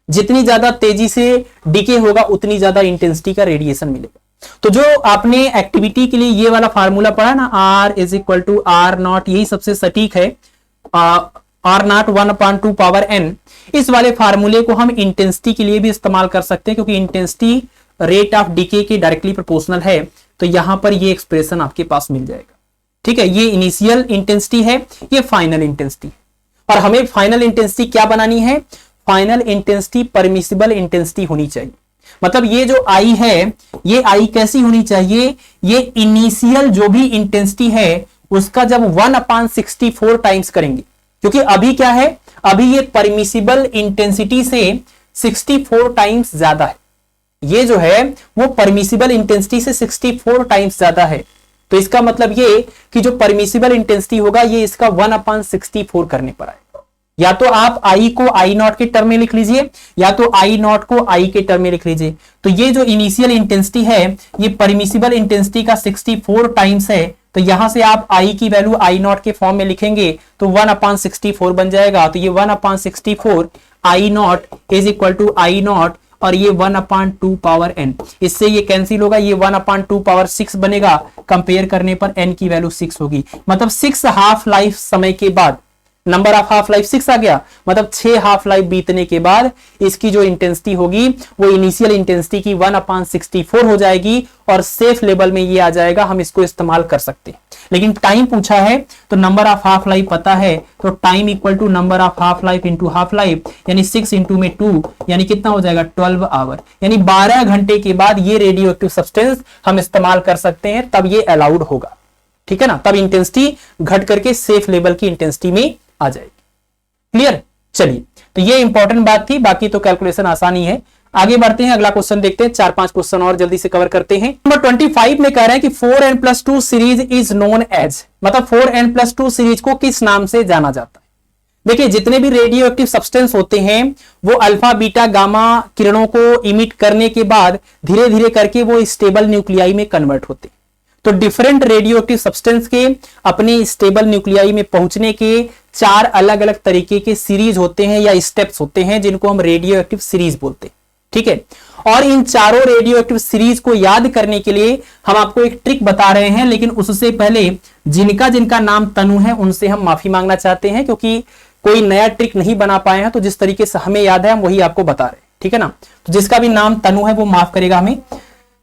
जितनी ज्यादा तेजी से डीके होगा उतनी ज्यादा इंटेंसिटी का रेडिएशन मिलेगा। तो जो आपने एक्टिविटी के लिए ये वाला फार्मूला पढ़ा ना, R is equal to R0, यही सबसे सटीक है, R0 1/2 पावर n। इस वाले फार्मूले को हम इंटेंसिटी के लिए भी इस्तेमाल कर सकते हैं, क्योंकि इंटेंसिटी रेट ऑफ डीके के डायरेक्टली प्रोपोर्शनल है। तो यहां पर ये एक्सप्रेशन आपके पास मिल जाएगा। ठीक है, ये इनिशियल इंटेंसिटी है, ये फाइनल इंटेंसिटी है, और हमें फाइनल इंटेंसिटी क्या बनानी है? फाइनल इंटेंसिटी परमिसिबल इंटेंसिटी होनी चाहिए। मतलब ये जो आई है, ये आई कैसी होनी चाहिए? ये इनिशियल जो भी इंटेंसिटी है उसका जब 1/64 टाइम्स करेंगे, क्योंकि अभी क्या है, अभी ये परमिसिबल इंटेंसिटी से 64 टाइम्स ज्यादा है। ये जो है वो परमिसिबल इंटेंसिटी से 64 टाइम्स ज्यादा है। तो इसका मतलब ये कि जो परमिसिबल इंटेंसिटी होगा ये इसका 1/64 करने पर आएगा। या तो आप आई को I0 के टर्म में लिख लीजिए, या तो I0 को आई के टर्म में लिख लीजिए। तो ये जो इनिशियल इंटेंसिटी है ये परमिसिबल इंटेंसिटी का 64 टाइम्स है। तो यहां से आप आई की वैल्यू I0 के फॉर्म में लिखेंगे तो 1/64 बन जाएगा। तो ये 1/64 I0 is equal to I0 और ये 1/2 पावर n। इससे ये कैंसिल होगा, ये 1/2 पावर 6 बनेगा। कंपेयर करने पर n की वैल्यू 6 होगी। मतलब 6 हाफ लाइफ समय के बाद नंबर ऑफ हाफ लाइफ 6 आ गया, मतलब 6 हाफ लाइफ बीतने के बाद इसकी जो इंटेंसिटी होगी वो इनिशियल इंटेंसिटी की 1/64 हो जाएगी और सेफ लेवल में ये आ जाएगा। हम इसको इस्तेमाल कर सकते हैं। लेकिन टाइम पूछा है तो नंबर ऑफ हाफ लाइफ पता है, तो time equal to number of half life into half life, यानी 6 इंटू में 2, यानी कितना हो जाएगा 12 आवर, यानी 12 घंटे के बाद ये रेडियो एक्टिव सब्सटेंस हम इस्तेमाल कर सकते हैं, तब ये अलाउड होगा। ठीक है ना, तब इंटेंसिटी घट करके सेफ लेवल की इंटेंसिटी में आ जाएगी। क्लियर? चलिए, तो ये इंपॉर्टेंट बात थी, बाकी तो कैलकुलेशन आसानी है। आगे बढ़ते हैं, अगला क्वेश्चन देखते हैं। 4-5 क्वेश्चन और जल्दी से कवर करते हैं। नंबर 25 में कह रहे हैं कि 4n+2 series is known as, मतलब 4n+2 सीरीज को किस नाम से जाना जाता है? देखिए, जितने भी रेडियो एक्टिव सब्सटेंस होते हैं वो अल्फा बीटा गामा किरणों को इमिट करने के बाद धीरे धीरे करके वो स्टेबल न्यूक्लियाई में कन्वर्ट होते हैं। तो डिफरेंट रेडियो एक्टिव सब्सटेंस के अपने स्टेबल न्यूक्लियाई में पहुंचने के 4 अलग अलग तरीके के सीरीज होते हैं या स्टेप्स होते हैं, जिनको हम रेडियो एक्टिव सीरीज बोलते हैं। ठीक है, और इन चारों रेडियो एक्टिव सीरीज को याद करने के लिए हम आपको एक ट्रिक बता रहे हैं, लेकिन उससे पहले जिनका जिनका नाम तनु है उनसे हम माफी मांगना चाहते हैं, क्योंकि कोई नया ट्रिक नहीं बना पाए हैं। तो जिस तरीके से हमें याद है हम वही आपको बता रहे हैं। ठीक है ना, तो जिसका भी नाम तनु है वो माफ करेगा हमें।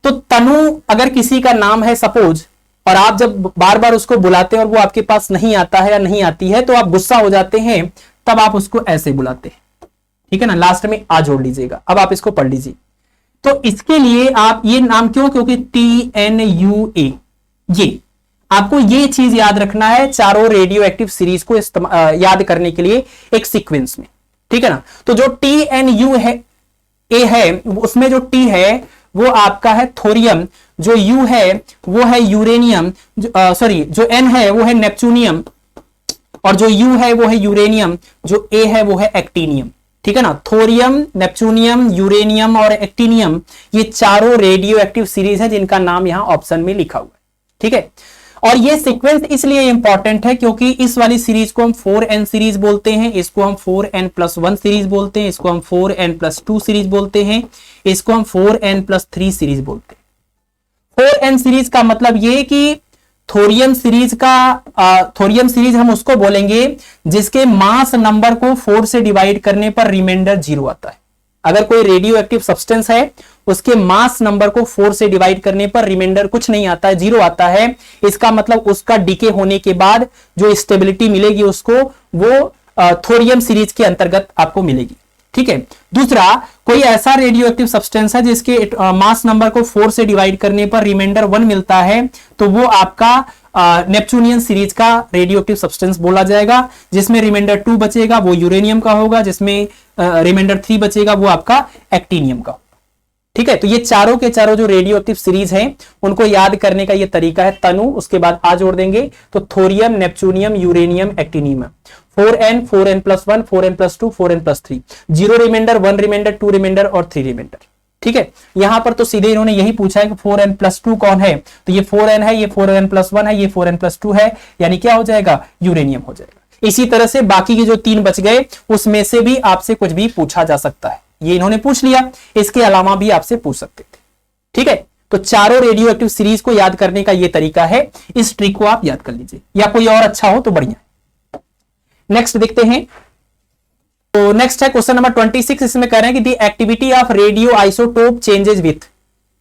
तो तनु अगर किसी का नाम है सपोज, और आप जब बार बार उसको बुलाते हैं और वो आपके पास नहीं आता है या नहीं आती है, तो आप गुस्सा हो जाते हैं, तब आप उसको ऐसे बुलाते हैं। ठीक है ना, लास्ट में आ जोड़ लीजिएगा। अब आप इसको पढ़ लीजिए। तो इसके लिए आप ये नाम क्यों? क्योंकि TNUA, ये आपको ये चीज याद रखना है चारों रेडियो एक्टिव सीरीज को याद करने के लिए एक सीक्वेंस में। ठीक है ना, तो जो TNU है ए है, उसमें जो T है वो आपका है थोरियम, जो U है वो है यूरेनियम, जो N है वो है नेपच्यूनियम, और जो U है वो है यूरेनियम, जो A है वो है एक्टीनियम। ठीक है ना, थोरियम, नेपच्यूनियम, यूरेनियम और एक्टीनियम, ये चारों रेडियो एक्टिव सीरीज है जिनका नाम यहां ऑप्शन में लिखा हुआ है। ठीक है, और ये सीक्वेंस इसलिए इंपॉर्टेंट है क्योंकि इस वाली सीरीज को हम 4n सीरीज बोलते हैं, इसको हम 4n+1 सीरीज बोलते हैं, इसको हम 4n+2 सीरीज बोलते हैं, इसको हम 4n+3 सीरीज बोलते हैं। 4n सीरीज का मतलब ये कि थोरियम सीरीज हम उसको बोलेंगे जिसके मास नंबर को 4 से डिवाइड करने पर रिमाइंडर 0 आता है। अगर कोई रेडियो एक्टिव सब्सटेंस है उसके मास नंबर को 4 से डिवाइड करने पर रिमाइंडर कुछ नहीं आता है, 0 आता है। इसका मतलब उसका डीके होने के बाद जो स्टेबिलिटी मिलेगी उसको वो थोरियम सीरीज के अंतर्गत आपको मिलेगी। ठीक है। दूसरा, कोई ऐसा रेडियो एक्टिव सब्सटेंस है जिसके मास नंबर को 4 से डिवाइड करने पर रिमाइंडर 1 मिलता है, तो वो आपका नेपच्यूनियन सीरीज का रेडियो एक्टिव सब्सटेंस बोला जाएगा। जिसमें रिमाइंडर 2 बचेगा वो यूरेनियम का होगा, जिसमें रिमाइंडर 3 बचेगा वो आपका एक्टिनियम का। ठीक है। तो ये चारों के चारों जो रेडियो एक्टिव सीरीज हैं उनको याद करने का ये तरीका है तनु, उसके बाद आ जोड़ देंगे तो thorium, neptunium, uranium, actinium. 4n, 4n+1, 4n+2, 4n+3, 0 remainder, 1 remainder, 2 remainder और 3 रिमाइंडर। ठीक है। यहां पर तो सीधे इन्होंने यही पूछा है कि 4n+2 कौन है, तो ये 4n है, ये 4n+1 है, ये 4n+2 है, यानी क्या हो जाएगा, यूरेनियम हो जाएगा। इसी तरह से बाकी के जो 3 बच गए उसमें से भी आपसे कुछ भी पूछा जा सकता है। ये इन्होंने पूछ लिया, इसके अलावा भी आपसे पूछ सकते थे। ठीक है। तो चारों रेडियो एक्टिव सीरीज को याद करने का ये तरीका है, इस ट्रिक को आप याद कर लीजिए, या कोई और अच्छा हो तो बढ़िया। नेक्स्ट देखते हैं। तो नेक्स्ट है क्वेश्चन नंबर 26। इसमें कह रहे हैं कि the activity of radio isotope changes with,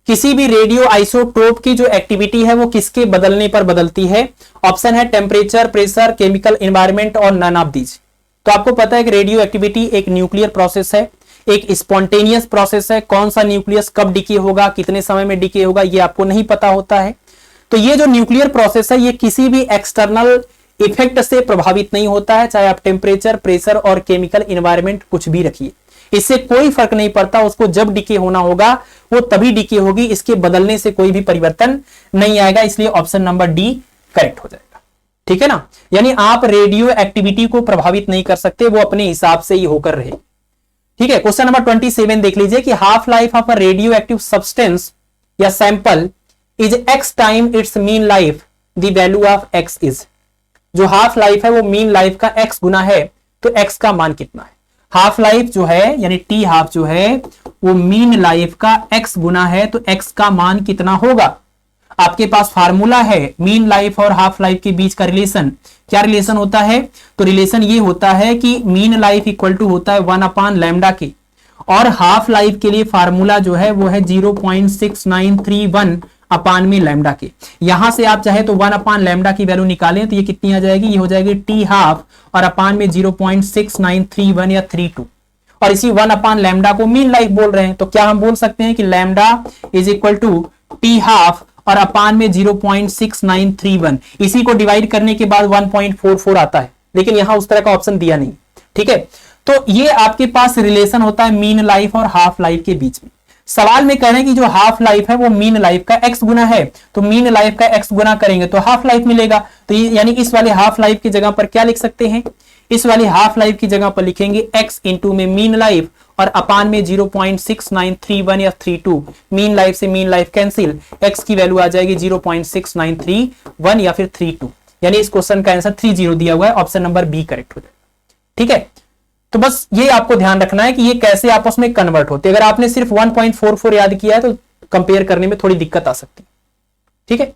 किसी भी रेडियो आइसोटोप की जो एक्टिविटी है वो किसके बदलने पर बदलती है। ऑप्शन है टेम्परेचर, प्रेशर, केमिकल एनवायरनमेंट और नन ऑफ दीज। तो आपको पता है कि रेडियो एक्टिविटी एक न्यूक्लियर प्रोसेस है, एक स्पॉन्टेनियस प्रोसेस है। कौन सा न्यूक्लियस कब डिके होगा, कितने समय में डिके होगा, ये आपको नहीं पता होता है। तो ये जो न्यूक्लियर प्रोसेस है ये किसी भी एक्सटर्नल इफेक्ट से प्रभावित नहीं होता है, चाहे आप टेम्परेचर, प्रेशर और केमिकल एनवायरनमेंट कुछ भी रखिए, इससे कोई फर्क नहीं पड़ता। उसको जब डिके होना होगा वो तभी डिके होगी, इसके बदलने से कोई भी परिवर्तन नहीं आएगा। इसलिए ऑप्शन नंबर डी करेक्ट हो जाएगा। ठीक है ना। यानी आप रेडियो एक्टिविटी को प्रभावित नहीं कर सकते, वो अपने हिसाब से ही होकर रहे। ठीक है। क्वेश्चन नंबर 27 देख लीजिए कि half life of a radio active substance या sample is X time its mean life, the value of X is. जो हाफ लाइफ है वो मीन लाइफ का x गुना है, तो x का मान कितना है। हाफ लाइफ जो है यानी टी हाफ जो है वो मीन लाइफ का x गुना है, तो x का मान कितना होगा। आपके पास फार्मूला है मीन लाइफ और हाफ लाइफ के बीच का रिलेशन। क्या रिलेशन होता है, तो रिलेशन ये होता है कि मीन लाइफ इक्वल टू होता है 1/λ के, और हाफ लाइफ के लिए फार्मूला जो है वो है 0.6931 अपान में लैम्डा के। यहां से आप चाहे तो 1/λ की वैल्यू निकालें तो ये कितनी आ जाएगी, ये हो जाएगी टी हाफ और अपान में 0.6931 या 32, और इसी 1/λ को मीन लाइफ बोल रहे हैं। तो क्या हम बोल सकते हैं कि lambda is equal to T half और अपान में 0.6931। इसी को डिवाइड करने के बाद 1.44 आता है, लेकिन यहां उस तरह का ऑप्शन दिया नहीं। ठीक है। तो ये आपके पास रिलेशन होता है मीन लाइफ और हाफ लाइफ के बीच में। सवाल में कह रहे हैं कि जो हाफ लाइफ है वो मीन लाइफ का x गुना है, तो मीन लाइफ का x गुना करेंगे तो हाफ लाइफ मिलेगा। तो यानी इस वाले हाफ लाइफ की जगह पर क्या लिख सकते हैं, इस वाली हाफ लाइफ की जगह पर लिखेंगे x इंटू में मीन लाइफ और अपान में 0.6931 या 32। मीन लाइफ से मीन लाइफ कैंसिल, x की वैल्यू आ जाएगी 0.6931 या फिर 32। यानी इस क्वेश्चन का आंसर 30 दिया हुआ है, ऑप्शन नंबर बी करेक्ट हो जाएगा। ठीक है। तो बस ये आपको ध्यान रखना है कि ये कैसे आपस में कन्वर्ट होते हैं। अगर आपने सिर्फ 1.44 याद किया है तो कंपेयर करने में थोड़ी दिक्कत आ सकती है। ठीक है।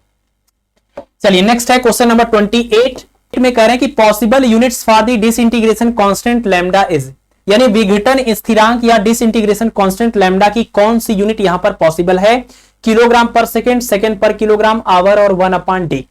चलिए नेक्स्ट है क्वेश्चन नंबर 28 में कह रहे हैं कि possible units for the disintegration constant lambda is, यानी विघटन स्थिरांक या डिसइंटीग्रेशन कांस्टेंट लैम्डा की कौन सी यूनिट यहां पर पॉसिबल है। किलोग्राम पर सेकंड, सेकंड पर किलोग्राम, आवर और 1/d।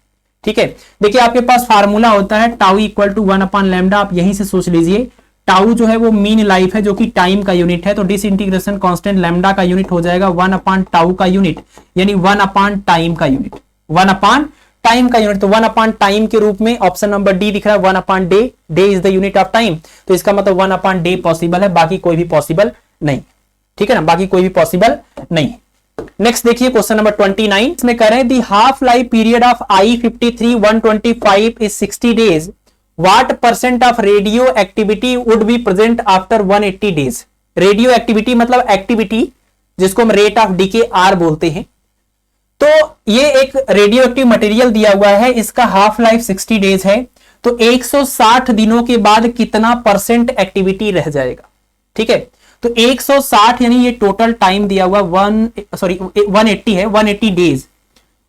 ठीक है। देखिए आपके पास फार्मूला होता है टाउ इक्वल टू 1/λ, आप यहीं से सोच लीजिए। टाउ जो है वो मीन लाइफ है जो कि टाइम का यूनिट है, तो डिसइंटीग्रेशन कांस्टेंट लैम्डा का यूनिट हो जाएगा 1/टाउ का यूनिट, यानी 1/टाइम का यूनिट, 1/टाइम का यूनिट। तो 1/टाइम के रूप में ऑप्शन नंबर डी दिख रहा है, 1/डे, day is the unit of time. तो इसका मतलब 1/डे पॉसिबल है, बाकी कोई भी पॉसिबल नहीं। ठीक है ना, बाकी कोई भी पॉसिबल नहीं। नेक्स्ट देखिए क्वेश्चन नंबर 29, इसमें कह रहे हैं दी half life period of I-53-125 is 60 days, What % of radio activity would be present after 180 days. Radio activity मतलब एक्टिविटी जिसको हम रेट ऑफ डीके आर बोलते हैं। तो ये एक रेडियो एक्टिव मटेरियल दिया हुआ है, इसका हाफ लाइफ 60 डेज है। तो 160 दिनों के बाद कितना परसेंट एक्टिविटी रह जाएगा, ठीक है। तो 160 यानी ये टोटल टाइम दिया हुआ 180 है, 180 डेज,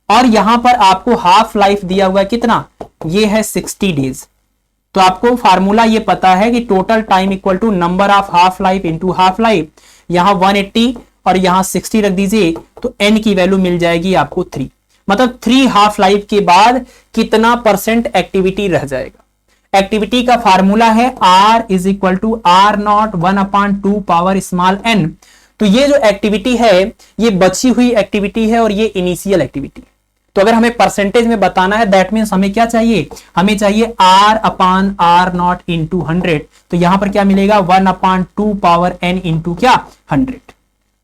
और यहां पर आपको हाफ लाइफ दिया हुआ है कितना, ये है 60 डेज। तो आपको फार्मूला ये पता है कि total time equal to number of half life into half life, यहां 180 और यहां 60 रख दीजिए, तो n की वैल्यू मिल जाएगी आपको 3। मतलब 3 हाफ लाइफ के बाद कितना परसेंट एक्टिविटी रह जाएगा। एक्टिविटी का फार्मूला है R is equal to R naught 1/2 power small n। तो ये जो एक्टिविटी है ये बची हुई एक्टिविटी है और ये इनिशियल एक्टिविटी। तो अगर हमें परसेंटेज में बताना है दैट मीन्स हमें क्या चाहिए, हमें चाहिए R/R नॉट इंटू 100। तो यहां पर क्या मिलेगा 1/2 पावर n इंटू क्या 100,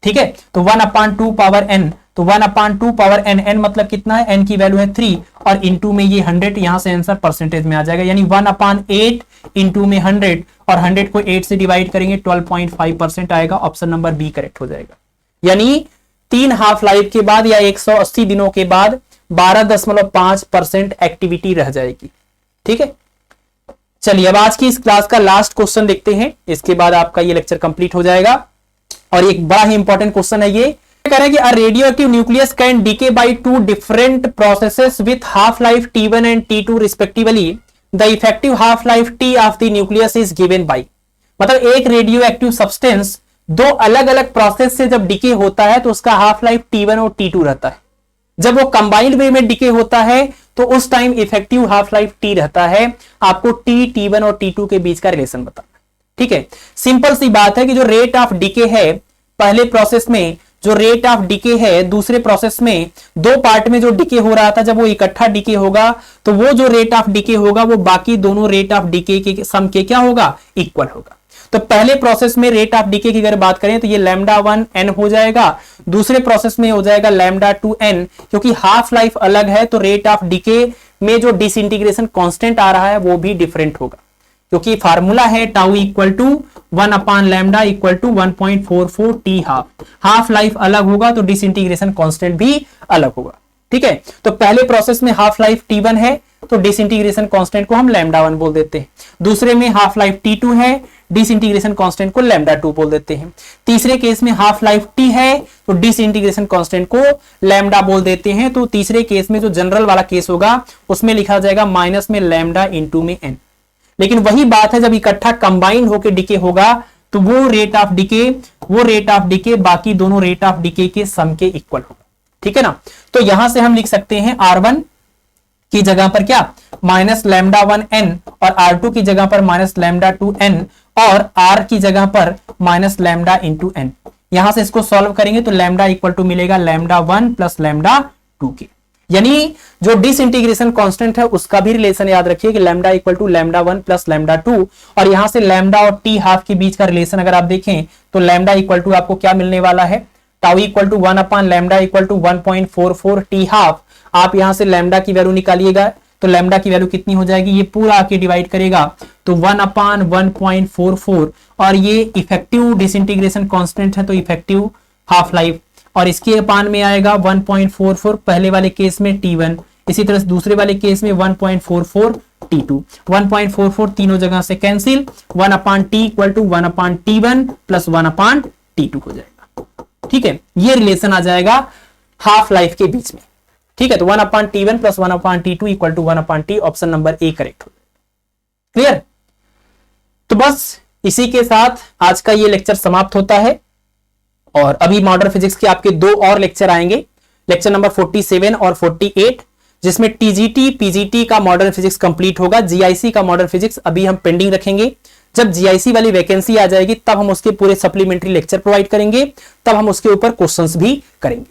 ठीक है। तो 1/2 पावर n, तो 1/2 पावर n मतलब कितना है, n की वैल्यू है 3 और इंटू में ये 100, यहां से आंसर परसेंटेज में आ जाएगा, यानी 1/8 इंटू में 100 और 100 को 8 से डिवाइड करेंगे 12.5% आएगा। ऑप्शन नंबर बी करेक्ट हो जाएगा। यानी 3 हाफ लाइफ के बाद या 180 दिनों के बाद 12.5% एक्टिविटी रह जाएगी, ठीक है। चलिए अब आज की इस क्लास का लास्ट क्वेश्चन देखते हैं, इसके बाद आपका ये लेक्चर कंप्लीट हो जाएगा। और एक बड़ा ही इंपॉर्टेंट क्वेश्चन है ये, कह रहा है कि a radioactive nucleus can decay by 2 different processes with half life T1 and T2 respectively, the effective half life T of the nucleus is given by. मतलब एक रेडियो एक्टिव सब्सटेंस 2 अलग अलग प्रोसेस से जब डीके होता है तो उसका हाफ लाइफ T1 और T2 रहता है। जब वो कंबाइंड वे में डीके होता है तो उस time effective half life T रहता है। आपको T1 और T2 के बीच का रिलेशन बताना, ठीक है। सिंपल सी बात है कि जो रेट ऑफ डीके है पहले प्रोसेस में, जो रेट ऑफ डीके है दूसरे प्रोसेस में, 2 पार्ट में जो डीके हो रहा था जब वो इकट्ठा डीके होगा तो वो जो रेट ऑफ डीके होगा वो बाकी दोनों रेट ऑफ डीके के सम के क्या होगा, इक्वल होगा। तो पहले प्रोसेस में रेट ऑफ डीके की अगर बात करें तो ये λ1 n हो जाएगा, दूसरे प्रोसेस में हो जाएगा λ2 n। क्योंकि हाफ लाइफ अलग है तो रेट ऑफ डीके में जो डिसइंटीग्रेशन कांस्टेंट आ रहा है वो भी डिफरेंट होगा, क्योंकि फार्मूला है tau equal to 1/λ equal to 1.44 t half life अलग होगा तो डिसइंटीग्रेशन कांस्टेंट भी अलग होगा, ठीक है। तो पहले प्रोसेस में हाफ लाइफ T1 है तो डिसइंटीग्रेशन कांस्टेंट को हम λ1 बोल देते हैं, दूसरे में हाफ लाइफ T2 है डिसइंटीग्रेशन कांस्टेंट को λ2 बोल देते हैं, तीसरे केस में हाफ लाइफ T है तो डिसइंटीग्रेशन कांस्टेंट को λ बोल देते हैं। तो तीसरे केस में जो जनरल वाला केस होगा उसमें लिखा जाएगा माइनस में λ इंटू में n। लेकिन वही बात है जब इकट्ठा कंबाइन होकर डीके होगा तो वो रेट ऑफ डीके बाकी दोनों रेट ऑफ डीके के सम के इक्वल होगा, ठीक है ना। तो यहां से हम लिख सकते हैं R1 की जगह पर क्या माइनस λ1n और R2 की जगह पर माइनस λ2n और R की जगह पर माइनस λ इंटू n। यहां से इसको सॉल्व करेंगे तो λ इक्वल टू मिलेगा λ1 प्लस λ2 के। यानी जो डिसइंटीग्रेशन कांस्टेंट है उसका भी रिलेशन याद रखिए कि λ इक्वल टू λ1 प्लस λ2। और यहां से λ और t हाफ के बीच का रिलेशन अगर आप देखें तो λ इक्वल टू आपको क्या मिलने वाला है, tau equal to 1/λ equal to 1.44 t half. आप यहां से λ की वैल्यू निकालिएगा तो λ की वैल्यू कितनी हो जाएगी, ये पूरा आके डिवाइड करेगा तो 1/1.44 और ये इफेक्टिव डिसइंटीग्रेशन कांस्टेंट है तो इफेक्टिव हाफ लाइफ, और इसके अपान में आएगा 1.44 पहले वाले केस में T1, इसी तरह से दूसरे वाले केस में 1.44 T2। 1.44 तीनों जगह से cancel, 1/t equal to 1/T1 plus 1/T2 हो जाएगा, ठीक है। ये रिलेशन आ जाएगा हाफ लाइफ के बीच में, ठीक है। तो 1/T1 plus 1/T2 equal to 1/T, option number A correct हो जाएगा। क्लियर। तो बस इसी के साथ आज का ये लेक्चर समाप्त होता है और अभी मॉडर्न फिजिक्स के आपके 2 और लेक्चर आएंगे, लेक्चर नंबर 47 और 48, जिसमें टीजीटी पीजीटी का मॉडर्न फिजिक्स कंप्लीट होगा। जीआईसी का मॉडर्न फिजिक्स अभी हम पेंडिंग रखेंगे, जब जीआईसी वाली वैकेंसी आ जाएगी तब हम उसके पूरे सप्लीमेंट्री लेक्चर प्रोवाइड करेंगे, तब हम उसके ऊपर क्वेश्चंस भी करेंगे।